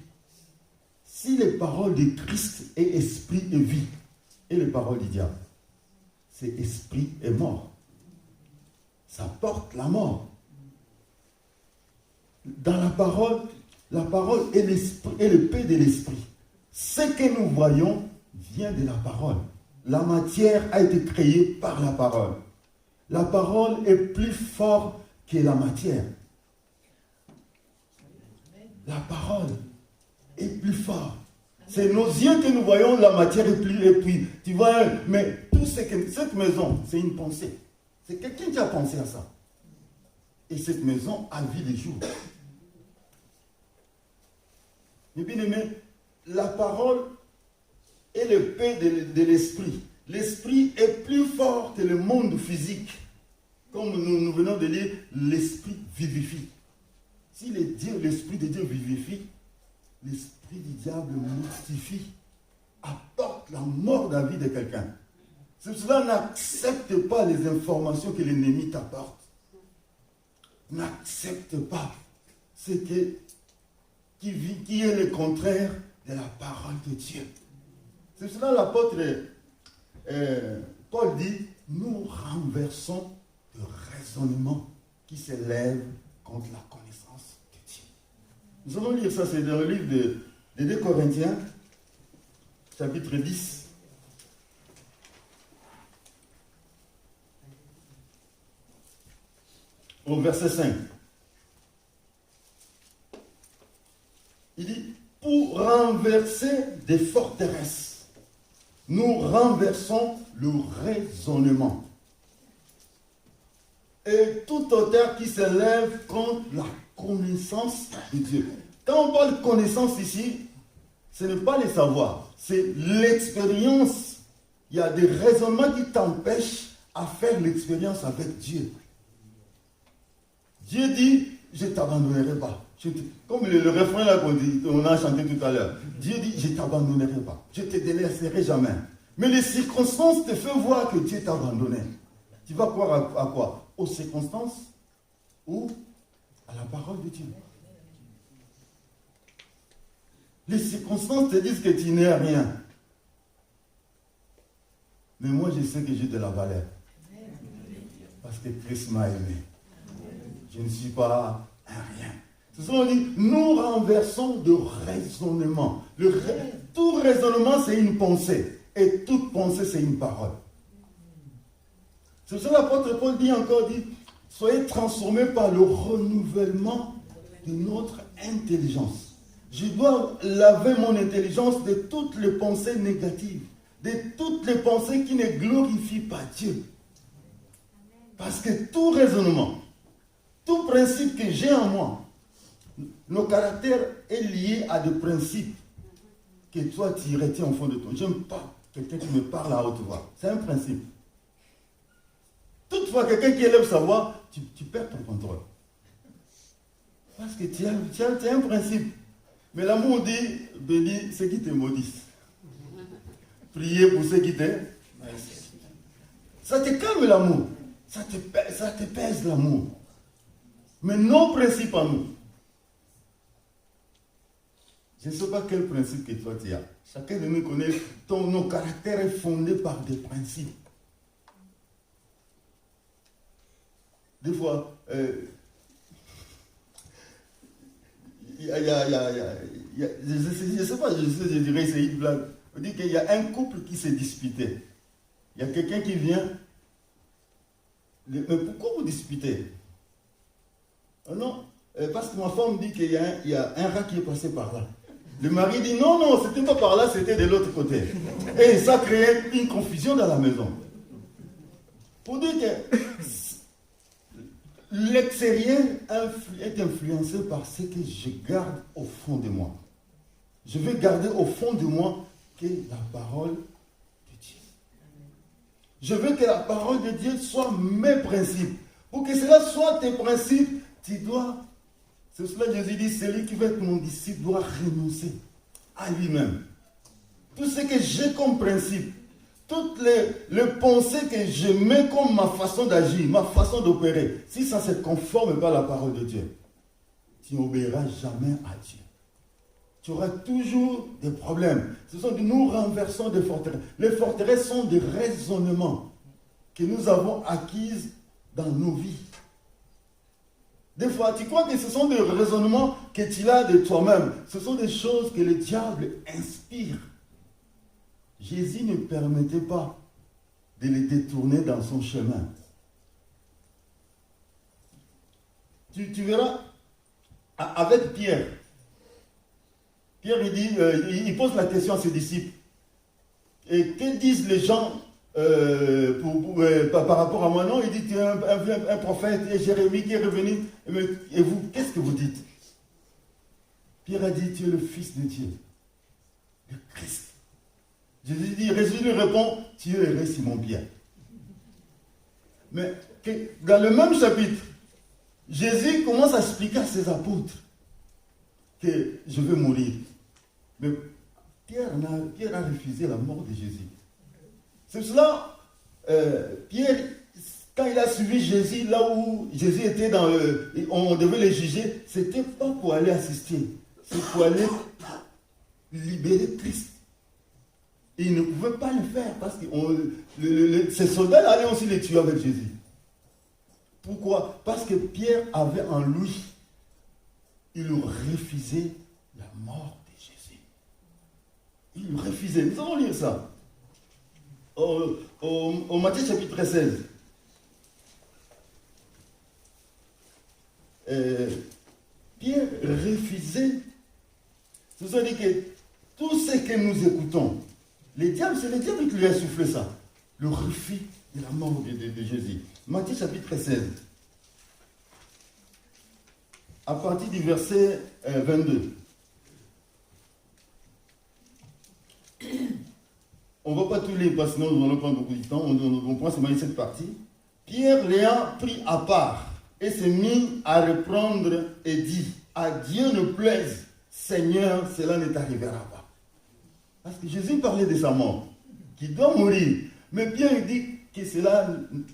Speaker 8: Si les paroles de Christ est esprit et vie, et les paroles du diable, c'est esprit et mort. Ça porte la mort. Dans la parole est l'esprit, est le paix de l'esprit. Ce que nous voyons vient de la parole. La matière a été créée par la parole. La parole est plus forte que la matière. La parole est plus forte. C'est nos yeux que nous voyons, la matière est plus. Et puis, tu vois, mais tout ce que cette maison, c'est une pensée. C'est quelqu'un qui a pensé à ça. Et cette maison a vu les jours. Mais bien aimé, la parole est le paix de l'esprit. L'esprit est plus fort que le monde physique. Comme nous venons de lire, l'esprit vivifie. Si l'esprit de Dieu vivifie, l'esprit du diable mortifie, apporte la mort dans la vie de quelqu'un. C'est pour cela, n'accepte pas les informations que l'ennemi t'apporte. N'accepte pas ce qui est le contraire de la parole de Dieu. C'est pour cela l'apôtre Paul dit, nous renversons le raisonnement qui s'élève contre la connaissance de Dieu. Nous allons lire ça, c'est dans le livre de 2 Corinthiens, chapitre 10. Au verset 5. Il dit, pour renverser des forteresses, nous renversons le raisonnement. Et toute hauteur qui s'élève contre la connaissance de Dieu. Quand on parle de connaissance ici, ce n'est pas le savoir, c'est l'expérience. Il y a des raisonnements qui t'empêchent à faire l'expérience avec Dieu. Dieu dit, je ne t'abandonnerai pas. Comme le refrain là qu'on a chanté tout à l'heure. Dieu dit, je ne t'abandonnerai pas. Je ne te délaisserai jamais. Mais les circonstances te font voir que Dieu t'a abandonné. Tu vas croire à quoi? Aux circonstances ou à la parole de Dieu. Les circonstances te disent que tu n'es rien. Mais moi, je sais que j'ai de la valeur. Parce que Christ m'a aimé. Je ne suis pas un rien. C'est ça qu'on dit, nous renversons de raisonnement. Tout raisonnement, c'est une pensée. Et toute pensée, c'est une parole. C'est pour ça que l'apôtre Paul dit encore, soyez transformés par le renouvellement de notre intelligence. Je dois laver mon intelligence de toutes les pensées négatives, de toutes les pensées qui ne glorifient pas Dieu. Parce que tout raisonnement, tout principe que j'ai en moi, le caractère est lié à des principes que toi tu retiens au fond de toi. J'aime pas quelqu'un qui me parle à haute voix. C'est un principe. Toutefois, quelqu'un qui élève sa voix, tu perds ton contrôle. Parce que tu as un principe. Mais l'amour dit, bénis ceux qui te maudissent. Priez pour ceux qui te... Ça te calme l'amour. Ça te pèse l'amour. Mais nos principes à nous. Je ne sais pas quel principe que toi tu as. Chacun de nous connaît, nos caractères est fondé par des principes. Des fois, je ne sais pas, je dirais c'est une blague. On dit qu'il y a un couple qui s'est disputé. Il y a quelqu'un qui vient. Mais pourquoi vous disputez? Oh non, parce que ma femme dit qu'il y a un rat qui est passé par là. Le mari dit non, c'était pas par là, c'était de l'autre côté. Et ça crée une confusion dans la maison. Pour dire que l'extérieur est influencé par ce que je garde au fond de moi. Je vais garder au fond de moi que la parole de Dieu. Je veux que la parole de Dieu soit mes principes. Pour que cela soit tes principes, tu dois. C'est cela que Jésus dit, celui qui veut être mon disciple doit renoncer à lui-même. Tout ce que j'ai comme principe, toutes les pensées que je mets comme ma façon d'agir, ma façon d'opérer, si ça ne se conforme pas à la parole de Dieu, tu n'obéiras jamais à Dieu. Tu auras toujours des problèmes. Nous renversons des forteresses. Les forteresses sont des raisonnements que nous avons acquis dans nos vies. Des fois, tu crois que ce sont des raisonnements que tu as de toi-même. Ce sont des choses que le diable inspire. Jésus ne permettait pas de les détourner dans son chemin. Tu verras, avec Pierre, il dit, il pose la question à ses disciples. Et que disent les gens par rapport à moi? Non, il dit, tu es un prophète, et Jérémie qui est revenu. Et vous, qu'est-ce que vous dites? Pierre a dit, tu es le Fils de Dieu, le Christ. Jésus lui répond, tu es Simon-Pierre. Mais dans le même chapitre, Jésus commence à expliquer à ses apôtres que je vais mourir. Mais Pierre a refusé la mort de Jésus. C'est cela, Pierre, quand il a suivi Jésus, là où Jésus était on devait le juger, c'était pas pour aller assister, c'est pour aller libérer Christ. Et il ne pouvait pas le faire parce que ces soldats allaient aussi les tuer avec Jésus. Pourquoi? Parce que Pierre avait en lui, il refusait la mort de Jésus. Il refusait. Nous allons lire ça. Au Matthieu chapitre 16. Pierre refusait. C'est-à-dire que tout ce que nous écoutons, c'est le diable qui lui a soufflé ça. Le refus de la mort de Jésus. Matthieu chapitre 16. À partir du verset 22. On ne va pas tout lire parce que sinon nous allons prendre beaucoup de temps. On prend seulement cette partie. Pierre l'ayant pris à part et s'est mis à reprendre et dit, à Dieu ne plaise, Seigneur, cela ne t'arrivera pas. Parce que Jésus parlait de sa mort, qu'il doit mourir. Mais Pierre dit que cela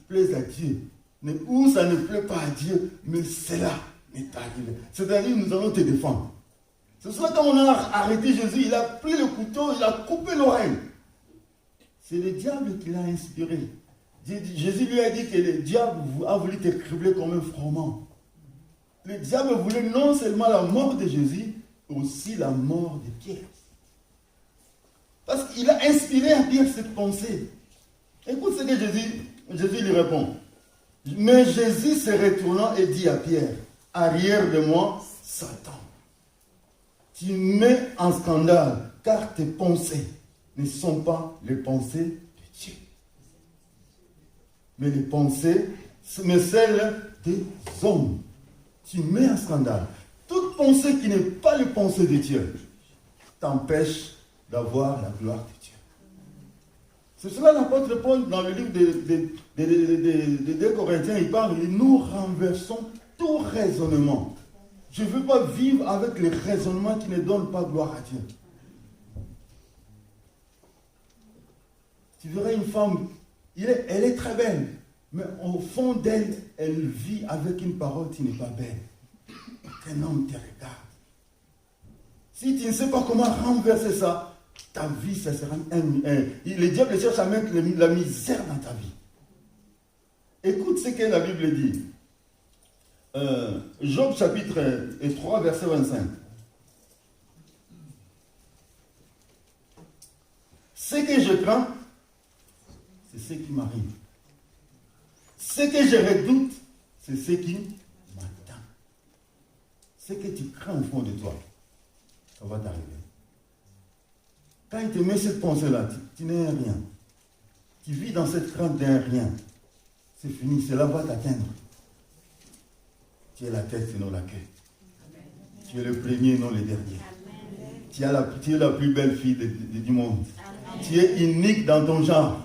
Speaker 8: plaise à Dieu. Ou ça ne plaît pas à Dieu, mais cela n'est arrivé. C'est-à-dire, nous allons te défendre. C'est cela quand on a arrêté Jésus, il a pris le couteau, il a coupé l'oreille. C'est le diable qui l'a inspiré. Jésus lui a dit que le diable a voulu te cribler comme un froment. Le diable voulait non seulement la mort de Jésus, mais aussi la mort de Pierre. Parce qu'il a inspiré à Pierre cette pensée. Écoute ce que Jésus lui répond. Mais Jésus se retournant et dit à Pierre, arrière de moi, Satan. Tu mets en scandale, car tes pensées ne sont pas les pensées de Dieu. Mais celles des hommes. Tu mets en scandale. Toute pensée qui n'est pas les pensées de Dieu t'empêche d'avoir la gloire de Dieu. C'est cela l'apôtre Paul, dans le livre des 2 Corinthiens, il parle, nous renversons tout raisonnement. Je ne veux pas vivre avec les raisonnements qui ne donnent pas gloire à Dieu. Tu verras une femme, elle est très belle, mais au fond d'elle, elle vit avec une parole qui n'est pas belle. Un homme te regarde. Si tu ne sais pas comment renverser ça, ta vie, ça sera le diable cherche à mettre la misère dans ta vie. Écoute ce que la Bible dit. Job chapitre 3, verset 25. Ce que je crains, c'est ce qui m'arrive. Ce que je redoute, c'est ce qui m'attend. Ce que tu crains au fond de toi, ça va t'arriver. Quand il te met cette pensée-là, tu n'es rien. Tu vis dans cette crainte d'un rien. C'est fini, cela va t'atteindre. Tu es la tête et non la queue. Tu es le premier et non le dernier. Tu es la plus belle fille du monde. Tu es unique dans ton genre.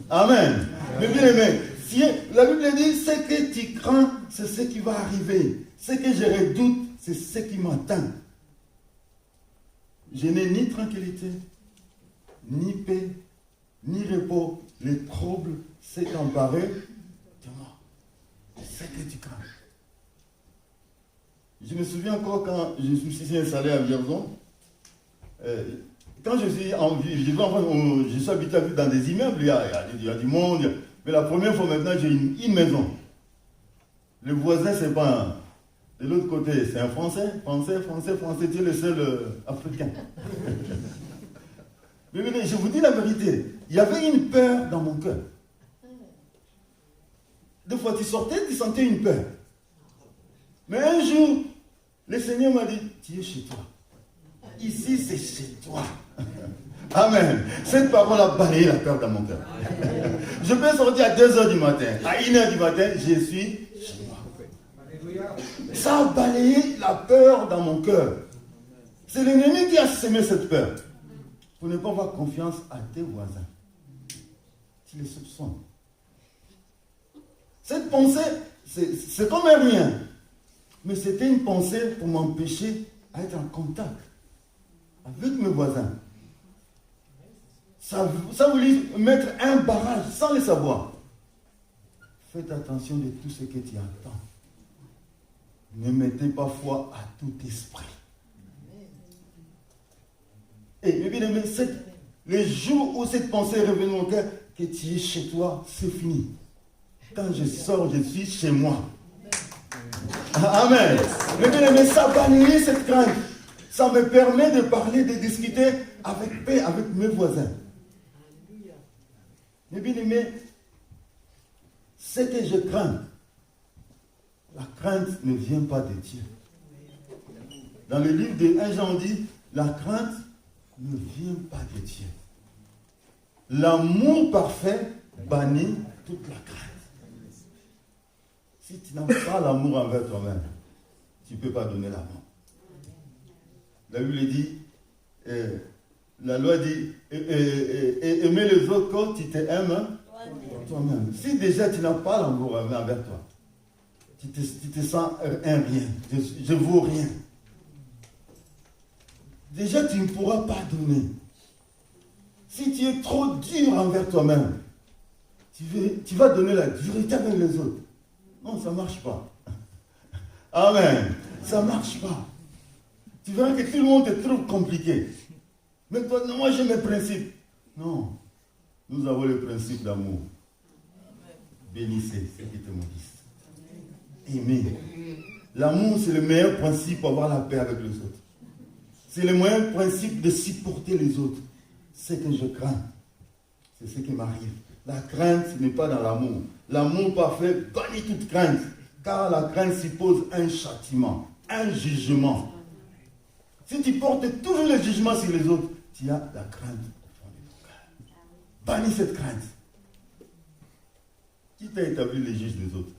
Speaker 8: Amen. Mais bien aimé, la Bible dit, ce que tu crains, c'est ce qui va arriver. Ce que je redoute, c'est ce qui m'attend. Je n'ai ni tranquillité, ni paix, ni repos. Les troubles s'est emparé de moi. C'est ce que tu crains. Je me souviens encore quand je me suis installé à Vierzon. Quand je suis habité dans des immeubles, il y a du monde. Mais la première fois maintenant, j'ai une maison. Le voisin, c'est pas de l'autre côté, c'est un Français. Tu es le seul Africain. Mais je vous dis la vérité, il y avait une peur dans mon cœur. Des fois, tu sortais, tu sentais une peur. Mais un jour, le Seigneur m'a dit, tu es chez toi. Ici, c'est chez toi. Amen. Cette parole a balayé la peur dans mon cœur. Je peux sortir à 2h du matin. À 1h du matin, je suis chez moi. Ça a balayé la peur dans mon cœur. C'est l'ennemi qui a semé cette peur. Pour ne pas avoir confiance à tes voisins. Tu les soupçonnes. Cette pensée, c'est comme un rien. Mais c'était une pensée pour m'empêcher d'être en contact avec mes voisins. Ça voulait mettre un barrage sans le savoir. Faites attention de tout ce que tu entends. Ne mettez pas foi à tout esprit. Et bien aimé, le jour où cette pensée est revenue au cœur, que tu es chez toi, c'est fini. Quand je sors, je suis chez moi. Amen. Mais bien aimé, ça bannit cette crainte. Ça me permet de parler, de discuter avec paix avec mes voisins. Mais bien aimé, ce que je crains, la crainte ne vient pas de Dieu. Dans le livre de 1 Jean, on dit, la crainte ne vient pas de Dieu. L'amour parfait bannit toute la crainte. Si tu n'as pas l'amour envers toi-même, tu ne peux pas donner l'amour. La Bible dit, la loi dit, aimer les autres quand tu t'aimes toi-même. Si déjà tu n'as pas l'amour envers toi, tu te sens un rien, je ne vaux rien. Déjà tu ne pourras pas donner. Si tu es trop dur envers toi-même, tu vas donner la dureté avec les autres. Non, ça ne marche pas. Amen. Ça ne marche pas. Tu verras que tout le monde est trop compliqué. Mais toi, non, moi j'ai mes principes. Non. Nous avons le principe d'amour. Bénissez ceux qui te maudissent. Aimez. L'amour, c'est le meilleur principe pour avoir la paix avec les autres. C'est le meilleur principe de supporter les autres. Ce que je crains, c'est ce qui m'arrive. La crainte n'est pas dans l'amour. L'amour parfait bannit toute crainte. Car la crainte suppose un châtiment, un jugement. Si tu portes toujours le jugement sur les autres, tu as la crainte au fond de ton cœur. Bannis cette crainte. Qui t'a établi les juges des autres?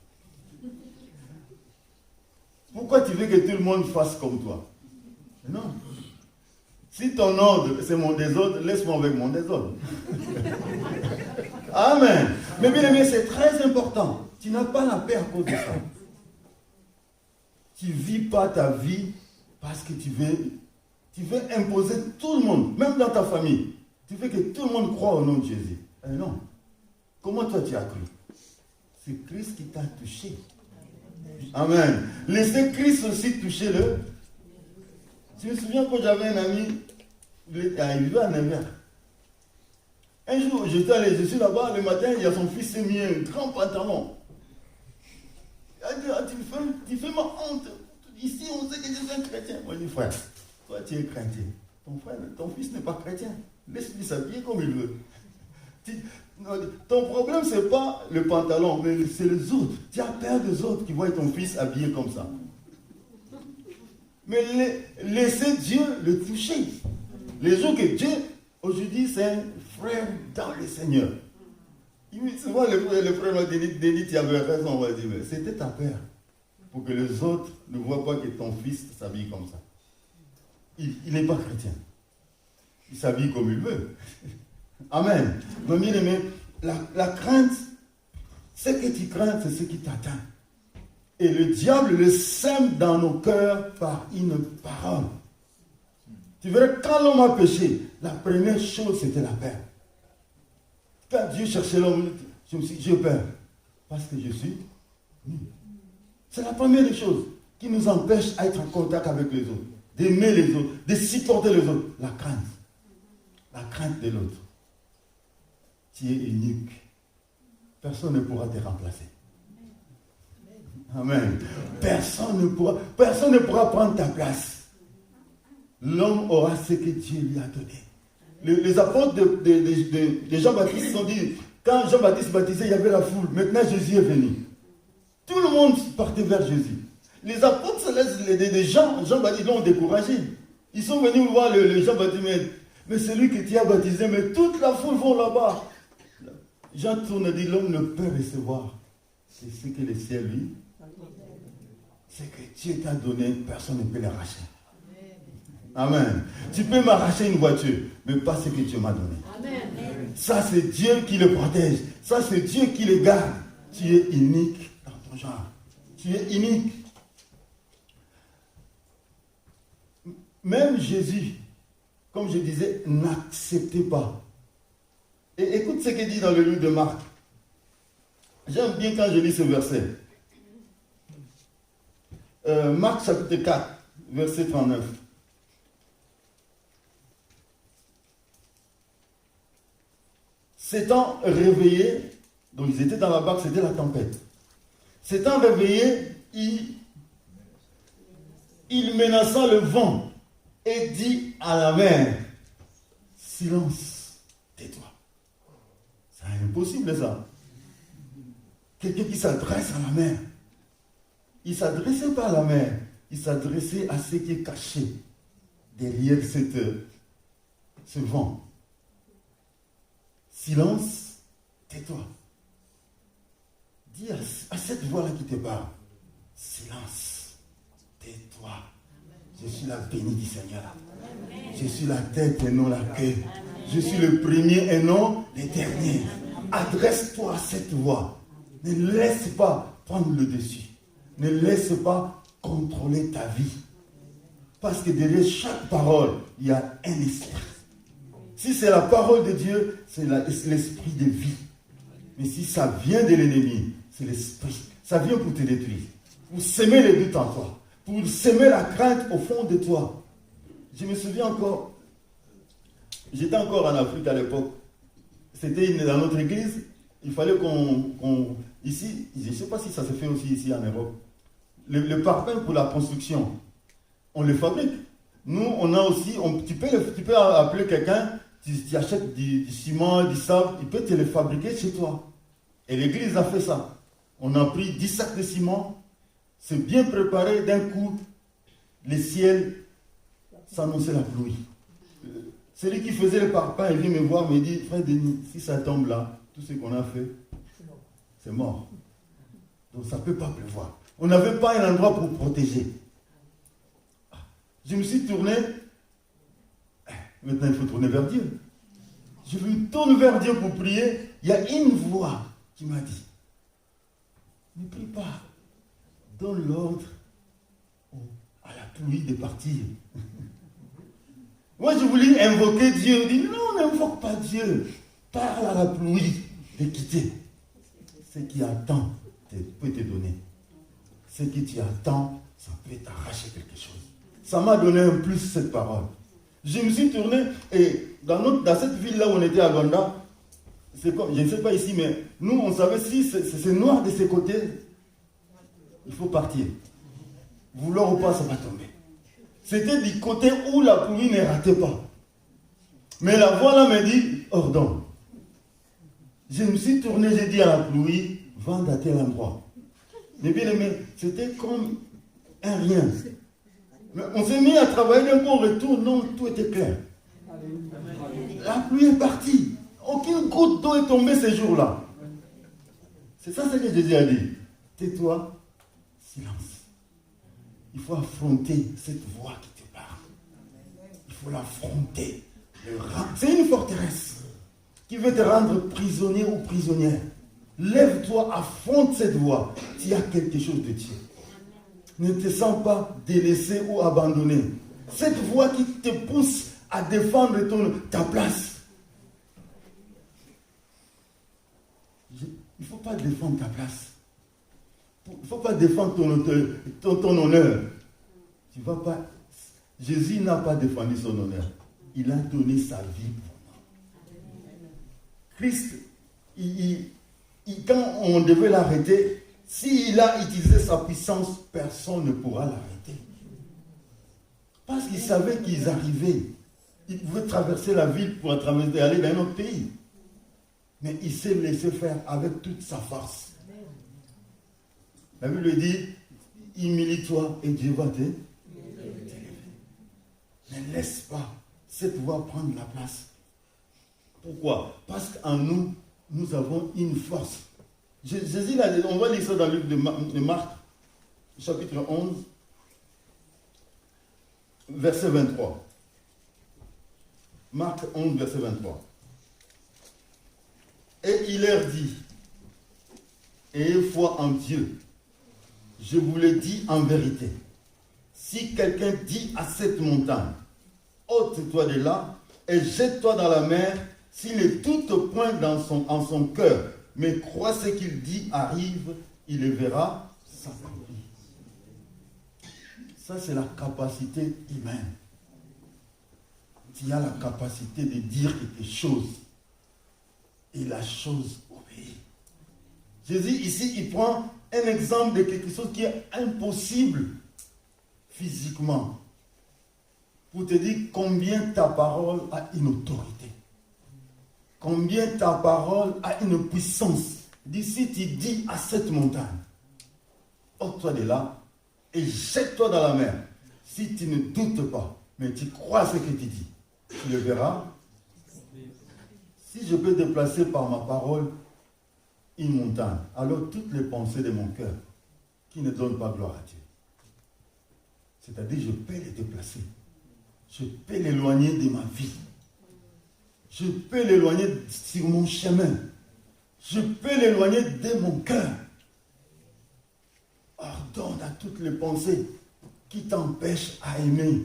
Speaker 8: Pourquoi tu veux que tout le monde fasse comme toi? Non. Si ton ordre, c'est mon désordre, laisse-moi avec mon désordre. Amen. Mais bien aimé, c'est très important. Tu n'as pas la paix à cause de ça. Tu ne vis pas ta vie parce que tu veux imposer tout le monde, même dans ta famille. Tu veux que tout le monde croie au nom de Jésus. Non. Comment toi tu as cru? C'est Christ qui t'a touché. Amen. Laissez Christ aussi toucher Je me souviens quand j'avais un ami, il vivait à Nevers. Un jour, je suis là-bas, le matin, il y a son fils s'est mis un grand pantalon. Il a dit, ah, tu fais ma honte. Ici, on sait que je suis un chrétien. Moi, je dis, frère, toi, tu es chrétien. Ton fils n'est pas chrétien. Laisse-lui s'habiller comme il veut. Ton problème, ce n'est pas le pantalon, mais c'est les autres. Tu as peur des autres qui voient ton fils habillé comme ça. Mais laissez Dieu le toucher. Les jours que Dieu, aujourd'hui, c'est un frère dans le Seigneur. Souvent, le frère m'a dit, tu avais raison, on va dire, mais c'était ta peur. Pour que les autres ne voient pas que ton fils s'habille comme ça. Il n'est pas chrétien. Il s'habille comme il veut. Amen. Donc, bien aimé, la crainte, ce que tu crains, c'est ce qui t'atteint. Et le diable le sème dans nos cœurs par une parole. Tu verras, quand l'homme a péché, la première chose, c'était la peur. Quand Dieu cherchait l'homme, je me suis dit, j'ai peur. Parce que je suis nu. C'est la première des choses qui nous empêche d'être en contact avec les autres, d'aimer les autres, de supporter les autres. La crainte. La crainte de l'autre. Tu es unique. Personne ne pourra te remplacer. Amen. Personne ne pourra prendre ta place. L'homme aura ce que Dieu lui a donné. Les apôtres de Jean-Baptiste ont dit, quand Jean-Baptiste baptisait, il y avait la foule. Maintenant, Jésus est venu. Tout le monde partait vers Jésus. Les apôtres, Jean-Baptiste l'ont découragé. Ils sont venus voir le Jean-Baptiste, mais celui que tu as baptisé, mais toute la foule vont là-bas. Jean tourne et dit, l'homme ne peut recevoir. C'est ce que le ciel lui. C'est que Dieu t'a donné, personne ne peut l'arracher. Amen. Tu peux m'arracher une voiture, mais pas ce que Dieu m'a donné. Amen. Ça, c'est Dieu qui le protège. Ça, c'est Dieu qui le garde. Tu es unique dans ton genre. Tu es unique. Même Jésus, comme je disais, n'acceptait pas. Et écoute ce qu'il dit dans le livre de Marc. J'aime bien quand je lis ce verset. Marc chapitre 4, verset 39. S'étant réveillé, donc ils étaient dans la barque, c'était la tempête. S'étant réveillé, il menaça le vent et dit à la mer, silence, tais-toi. C'est impossible ça. Quelqu'un qui s'adresse à la mer. Il ne s'adressait pas à la mer, il s'adressait à ce qui est caché derrière ce vent. Silence, tais-toi. Dis à cette voix-là qui te parle, silence, tais-toi. Je suis la bénie du Seigneur. Je suis la tête et non la queue. Je suis le premier et non le dernier. Adresse-toi à cette voix. Ne laisse pas prendre le dessus. Ne laisse pas contrôler ta vie. Parce que derrière chaque parole, il y a un esprit. Si c'est la parole de Dieu, c'est l'esprit de vie. Mais si ça vient de l'ennemi, c'est l'esprit. Ça vient pour te détruire. Pour semer les doutes en toi. Pour semer la crainte au fond de toi. Je me souviens encore, j'étais encore en Afrique à l'époque. C'était dans notre église. Il fallait qu'on ici, je ne sais pas si ça se fait aussi ici en Europe. Le parpaing pour la construction, on le fabrique. Nous, on a aussi, tu peux appeler quelqu'un, tu achètes du ciment, du sable, il peut te le fabriquer chez toi. Et l'église a fait ça. On a pris 10 sacs de ciment, c'est bien préparé, d'un coup, le ciel s'annonçait la pluie. Celui qui faisait le parpaing, il vient me voir, me dit, frère Denis, si ça tombe là, tout ce qu'on a fait, c'est mort. Donc ça ne peut pas pleuvoir. On n'avait pas un endroit pour protéger. Je me suis tourné. Maintenant, il faut tourner vers Dieu. Je me tourne vers Dieu pour prier. Il y a une voix qui m'a dit, ne prie pas. Donne l'ordre à la pluie de partir. Moi, je voulais invoquer Dieu. Je dis, non, n'invoque pas Dieu. Parle à la pluie de quitter. Ce qui attend peut te donner. Ce que tu attends, ça peut t'arracher quelque chose. Ça m'a donné un plus cette parole. Je me suis tourné et dans cette ville-là où on était à Luanda, c'est comme, je ne sais pas ici, mais nous, on savait si c'est noir de ces côtés, il faut partir. Vouloir ou pas, ça va tomber. C'était du côté où la pluie ne ratait pas. Mais la voix là me dit, ordonne. Je me suis tourné, j'ai dit à la pluie, va à tel endroit. Mais bien aimé, c'était comme un rien. Mais on s'est mis à travailler d'un bon retour, non, tout était clair. La pluie est partie. Aucune goutte d'eau est tombée ces jours-là. C'est ça ce que Jésus a dit. Tais-toi, silence. Il faut affronter cette voix qui te parle. Il faut l'affronter. C'est une forteresse qui veut te rendre prisonnier ou prisonnière. Lève-toi, affronte cette voix. Il y a quelque chose de Dieu. Ne te sens pas délaissé ou abandonné. Cette voix qui te pousse à défendre ta place. Il ne faut pas défendre ta place. Il ne faut pas défendre ton honneur. Tu vas pas. Jésus n'a pas défendu son honneur. Il a donné sa vie pour nous. Christ, quand on devait l'arrêter, s'il a utilisé sa puissance, personne ne pourra l'arrêter. Parce qu'il savait qu'ils arrivaient. Il pouvait traverser la ville pour aller dans un autre pays. Mais il s'est laissé faire avec toute sa force. La Bible dit, humilie-toi et Dieu va t'élever. Ne laisse pas cette voix prendre la place. Pourquoi? Parce qu'en nous, nous avons une force. Jésus, on va lire ça dans le livre de Marc, chapitre 11, verset 23. Marc 11, verset 23. Et il leur dit, ayez foi en Dieu. Je vous le dis en vérité. Si quelqu'un dit à cette montagne, ôte-toi de là et jette-toi dans la mer, s'il ne doute point en son cœur, mais croit ce qu'il dit arrive, il le verra s'accomplir. Ça, c'est la capacité humaine. Tu as la capacité de dire quelque chose et la chose obéit. Jésus, ici, il prend un exemple de quelque chose qui est impossible physiquement. Pour te dire combien ta parole a une autorité. Combien ta parole a une puissance. D'ici, tu dis à cette montagne, ôte-toi de là et jette-toi dans la mer. Si tu ne doutes pas, mais tu crois ce que tu dis, tu le verras. Si je peux déplacer par ma parole une montagne, alors toutes les pensées de mon cœur qui ne donnent pas gloire à Dieu, c'est-à-dire je peux les déplacer, je peux l'éloigner de ma vie, je peux l'éloigner sur mon chemin, je peux l'éloigner de mon cœur. Ordonne à toutes les pensées qui t'empêchent à aimer,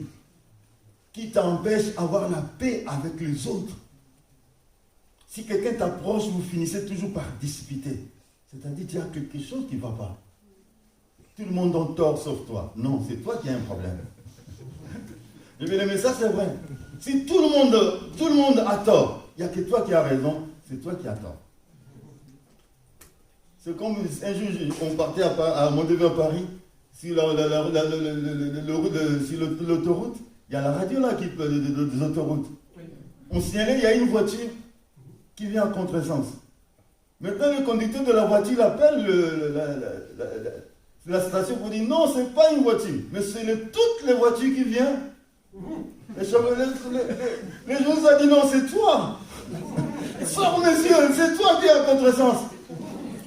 Speaker 8: qui t'empêchent d'avoir la paix avec les autres. Si quelqu'un t'approche, vous finissez toujours par disputer. C'est-à-dire qu'il y a quelque chose qui ne va pas. Tout le monde en tort sauf toi. Non, c'est toi qui as un problème. Mais ça c'est vrai. Si tout le monde a tort, il n'y a que toi qui as raison, c'est toi qui as tort. C'est comme un jour, on partait à Mondeville à Paris, sur l'autoroute, il y a la radio là des autoroutes. On signalait, il y a une voiture qui vient en contresens. Maintenant, le conducteur de la voiture appelle la station pour dire non, ce n'est pas une voiture, mais c'est toutes les voitures qui viennent. Les gens ont dit non, c'est toi. Sors, monsieur, c'est toi qui es en contresens.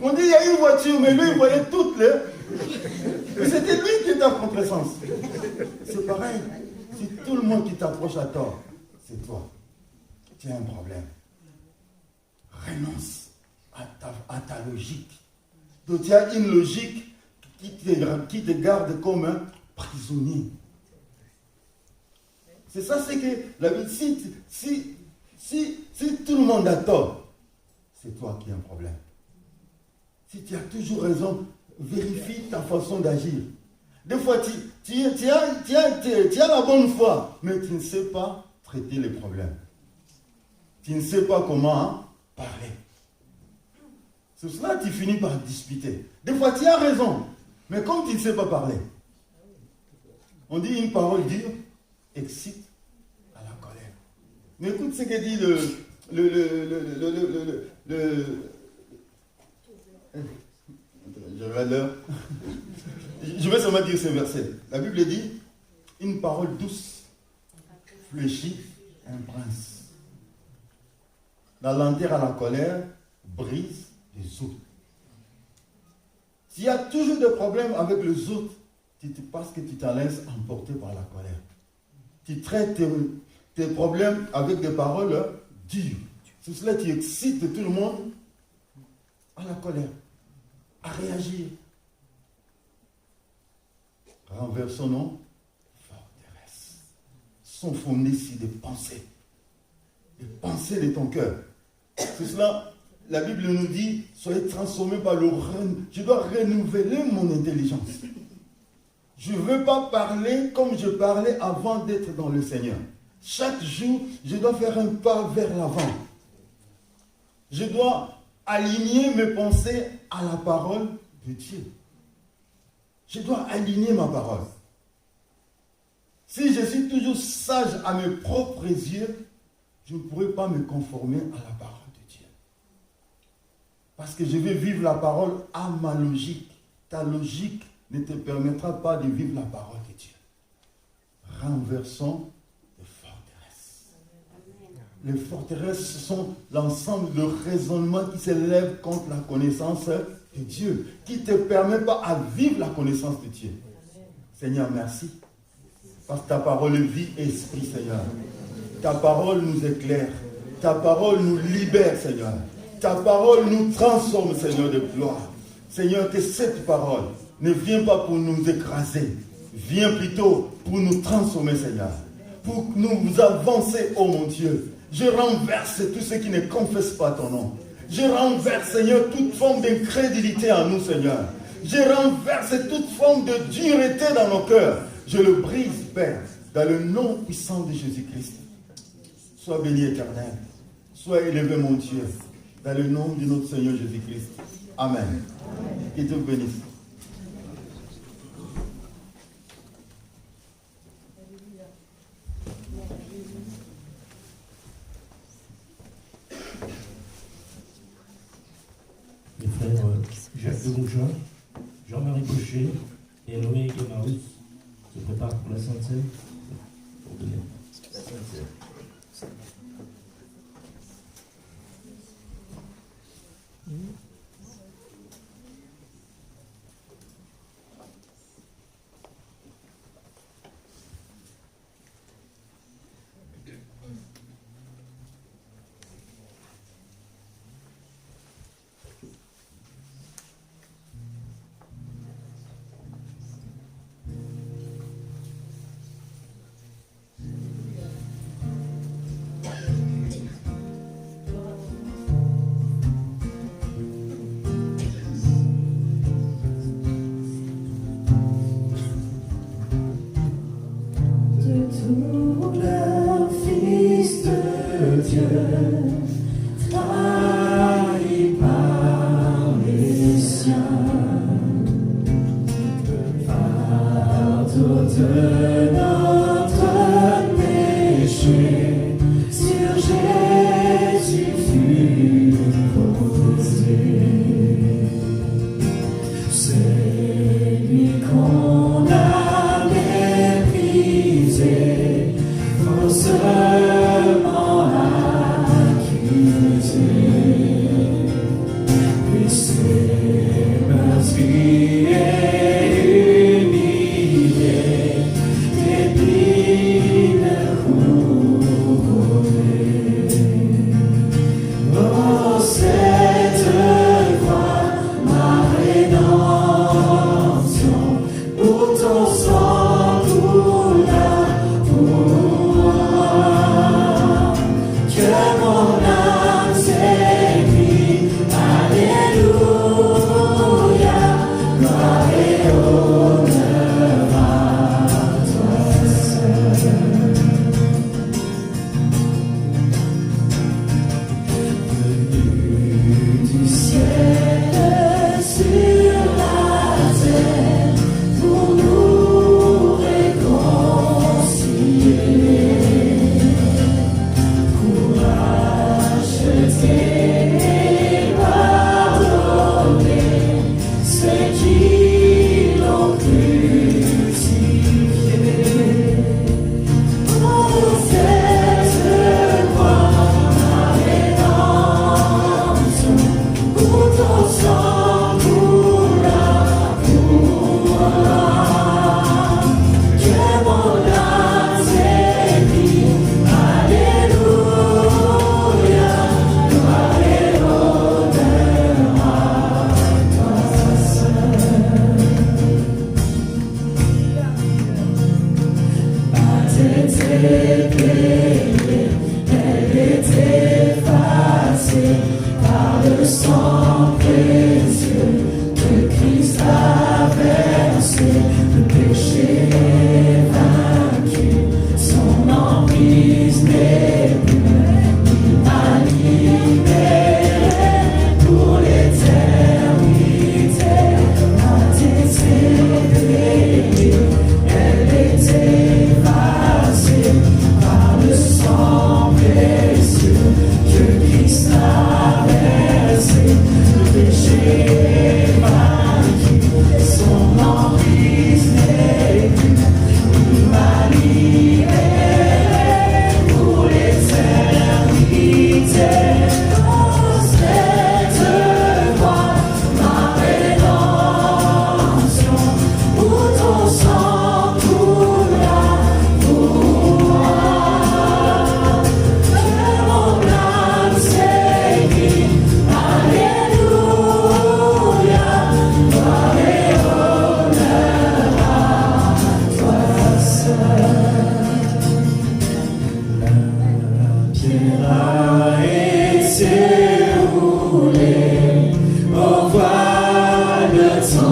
Speaker 8: On dit il y a une voiture, mais lui, il voyait toutes les. Mais c'était lui qui était en contresens. C'est pareil. Si tout le monde qui t'approche à tort, c'est toi. Tu as un problème. Renonce à ta logique. Donc tu as une logique qui te garde comme un prisonnier. C'est ça, c'est que la vie, si tout le monde a tort, c'est toi qui as un problème. Si tu as toujours raison, vérifie ta façon d'agir. Des fois, tu as la bonne foi, mais tu ne sais pas traiter les problèmes. Tu ne sais pas comment parler. C'est cela que tu finis par disputer. Des fois, tu as raison, mais comme tu ne sais pas parler, on dit une parole dure excite à la colère. Mais écoute ce que dit je vais seulement dire ce verset. La Bible dit, une parole douce fléchit un prince. La lenteur à la colère brise les autres. S'il y a toujours des problèmes avec les autres, parce que tu te laisses emporter par la colère. Tu traites tes problèmes avec des paroles dures. C'est cela qui excite tout le monde à la colère, à réagir. Renversons nos forteresses. Sont fondées sur des pensées. Les pensées de ton cœur. C'est cela, la Bible nous dit, soyez transformés par le renouveau. Je dois renouveler mon intelligence. Je ne veux pas parler comme je parlais avant d'être dans le Seigneur. Chaque jour, je dois faire un pas vers l'avant. Je dois aligner mes pensées à la parole de Dieu. Je dois aligner ma parole. Si je suis toujours sage à mes propres yeux, je ne pourrai pas me conformer à la parole de Dieu. Parce que je vais vivre la parole à ma logique. Ta logique ne te permettra pas de vivre la parole de Dieu. Renversons les forteresses. Les forteresses sont l'ensemble de raisonnements qui s'élèvent contre la connaissance de Dieu, qui ne te permet pas à vivre la connaissance de Dieu. Seigneur, merci. Parce que ta parole est vie et esprit, Seigneur. Ta parole nous éclaire. Ta parole nous libère, Seigneur. Ta parole nous transforme, Seigneur, de gloire. Seigneur, que cette parole ne vient pas pour nous écraser. Viens plutôt pour nous transformer, Seigneur. Pour nous avancer, oh mon Dieu. Je renverse tout ce qui ne confesse pas ton nom. Je renverse, Seigneur, toute forme d'incrédulité en nous, Seigneur. Je renverse toute forme de dureté dans nos cœurs. Je le brise, Père, dans le nom puissant de Jésus-Christ. Sois béni, Éternel. Sois élevé, mon Dieu, dans le nom de notre Seigneur Jésus-Christ. Amen. Qu'il te bénisse.
Speaker 13: Les frères Jacques de Mouchin, Jean-Marie Boucher et Noé Guémarus se préparent pour la Sainte Seine. Pour donner la Sainte Seine.
Speaker 12: Tout le Fils de Dieu, trahi par les siens, fardeau de notre péché, sur Jésus fut posé. C'est lui qu'on a méprisé, faussement accusé, blessé, meurtri et humilié, dépris était payée, elle était effacée par le sang précieux que Christ a versé. Le péché est vaincu, son emprise n'est plus. Il m'a libéré pour l'éternité. A été payée, elle était effacée par le sang précieux que Christ a versé. Le péché est vaincu, son emprise n'est plus. Il m'a libéré pour l'éternité. Oh, cette voix, ma rédemption, où ton sang coula pour moi. Que mon âme s'écrie, Alléluia, gloire et honneur à toi seul. La pierre a été roulée, au voile de ton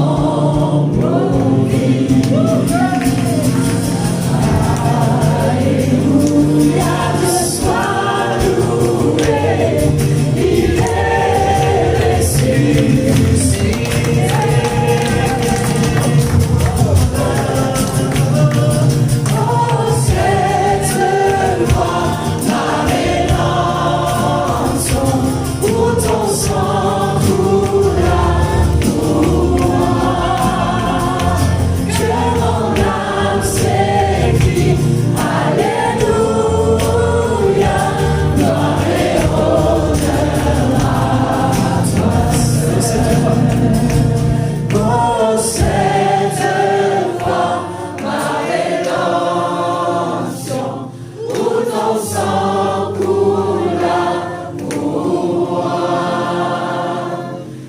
Speaker 12: Alléluia, que soit loué, il est ressuscité. Oh, cette voix, ma rédemption, où ton sang coula pour moi. Que mon âme s'écrie, Alléluia, gloire et honneur à toi seul. Oh, cette voix, ma rédemption, où ton sang coula pour moi.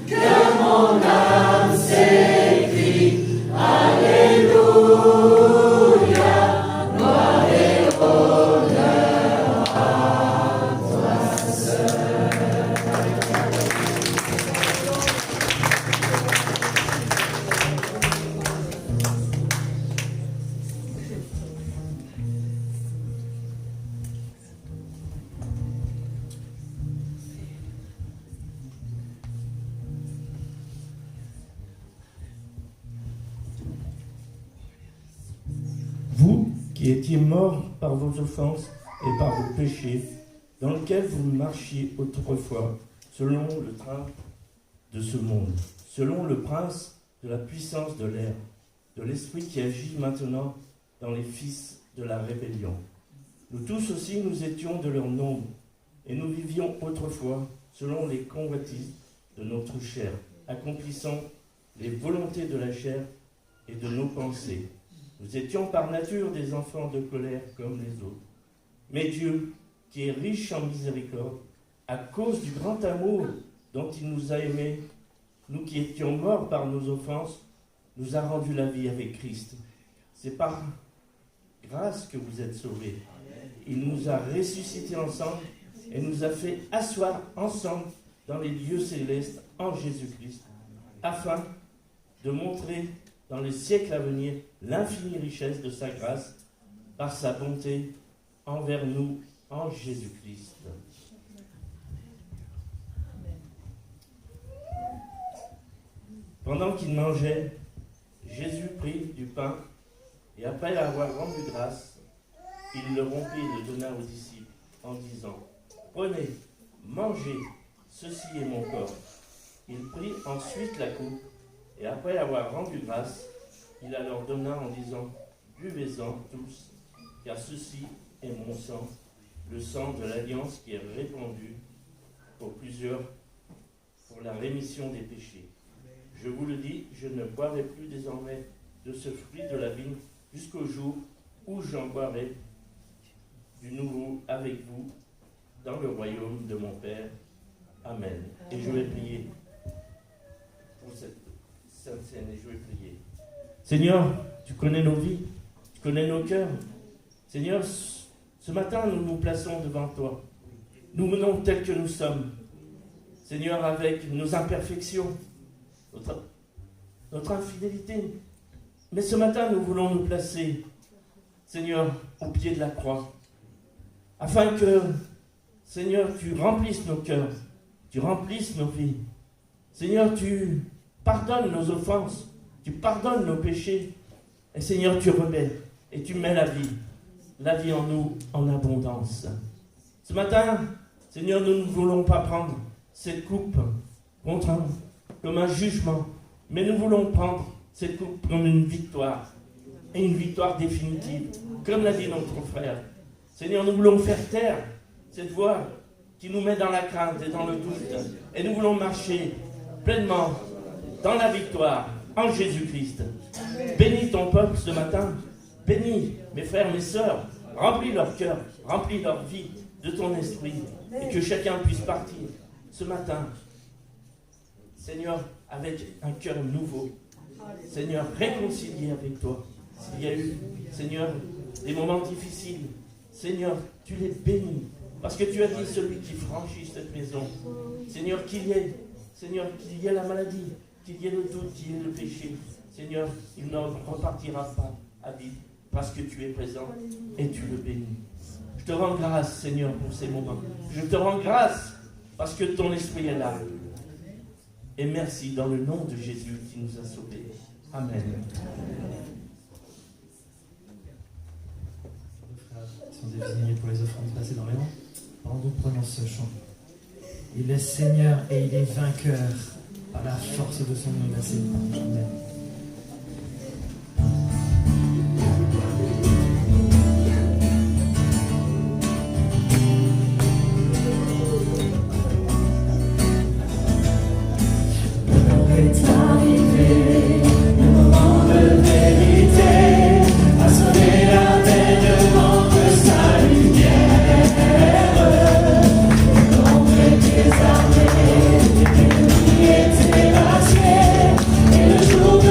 Speaker 12: Que mon âme s'écrie, Alléluia, gloire et honneur à toi seul.
Speaker 13: Vous qui étiez morts par vos offenses et par vos péchés, dans lesquels vous marchiez autrefois, selon le train de ce monde, selon le prince de la puissance de l'air, de l'esprit qui agit maintenant dans les fils de la rébellion. Nous tous aussi, nous étions de leur nombre, et nous vivions autrefois selon les convoitises de notre chair, accomplissant les volontés de la chair et de nos pensées. Nous étions par nature des enfants de colère comme les autres. Mais Dieu, qui est riche en miséricorde, à cause du grand amour dont il nous a aimés, nous qui étions morts par nos offenses, nous a rendu la vie avec Christ. C'est par grâce que vous êtes sauvés. Il nous a ressuscités ensemble et nous a fait asseoir ensemble dans les lieux célestes en Jésus-Christ, afin de montrer dans les siècles à venir l'infinie richesse de sa grâce par sa bonté envers nous en Jésus-Christ. Pendant qu'il mangeait, Jésus prit du pain et après avoir rendu grâce, il le rompit et le donna aux disciples en disant : Prenez, mangez, ceci est mon corps. Il prit ensuite la coupe et après avoir rendu grâce, il la leur donna en disant : Buvez-en tous, car ceci est mon sang, le sang de l'alliance qui est répandu pour plusieurs pour la rémission des péchés. Je vous le dis, je ne boirai plus désormais de ce fruit de la vigne jusqu'au jour où j'en boirai du nouveau avec vous dans le royaume de mon Père. Amen. Et je vais prier pour cette sainte scène et je vais prier. Seigneur, tu connais nos vies, tu connais nos cœurs. Seigneur, ce matin, nous nous plaçons devant toi. Nous venons tels que nous sommes. Seigneur, avec nos imperfections, notre infidélité. Mais ce matin, nous voulons nous placer, Seigneur, au pied de la croix. Afin que, Seigneur, tu remplisses nos cœurs, tu remplisses nos vies. Seigneur, tu pardonnes nos offenses, tu pardonnes nos péchés. Et Seigneur, tu remets et tu mets la vie en nous en abondance. Ce matin, Seigneur, nous ne voulons pas prendre cette coupe comme un jugement, mais nous voulons prendre cette coupe comme une victoire, et une victoire définitive, comme l'a dit notre frère. Seigneur, nous voulons faire taire cette voix qui nous met dans la crainte et dans le doute, et nous voulons marcher pleinement dans la victoire en Jésus-Christ. Bénis ton peuple ce matin, bénis mes frères, mes sœurs, remplis leur cœur, remplis leur vie de ton esprit, et que chacun puisse partir ce matin, Seigneur, avec un cœur nouveau, Seigneur, réconcilié avec toi. S'il y a eu, Seigneur, des moments difficiles, Seigneur, tu les bénis, parce que tu as dit celui qui franchit cette maison, Seigneur, qu'il y ait la maladie, qu'il y ait le doute, qu'il y ait le péché, Seigneur, il ne repartira pas à vide, parce que tu es présent et tu le bénis. Je te rends grâce, Seigneur, pour ces moments. Je te rends grâce parce que ton esprit est là. Et merci dans le nom de Jésus qui nous a sauvés. Amen.
Speaker 14: Sont désignés pour les offrandes passées dans les rangs. Pendant nous prenons ce chant. Il est Seigneur et il est vainqueur par la force de son nom. Il a ses mains. Amen.
Speaker 12: Et le jour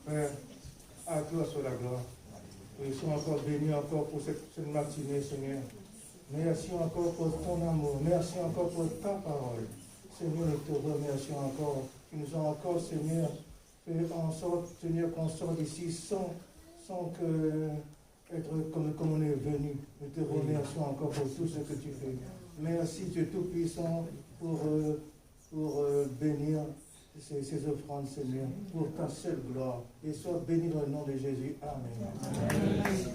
Speaker 11: Père, à toi soit la gloire. Et sois encore béni encore pour cette matinée, Seigneur. Merci encore pour ton amour. Merci encore pour ta parole. Seigneur, nous te remercions encore. Tu nous as encore, Seigneur, fait en sorte, Seigneur, qu'on sorte d'ici sans être comme on est venu. Nous te remercions encore pour tout ce que tu fais. Merci, Dieu Tout-Puissant, pour bénir ces offrandes, Seigneur, pour ta seule gloire. Et sois béni dans le nom de Jésus. Amen.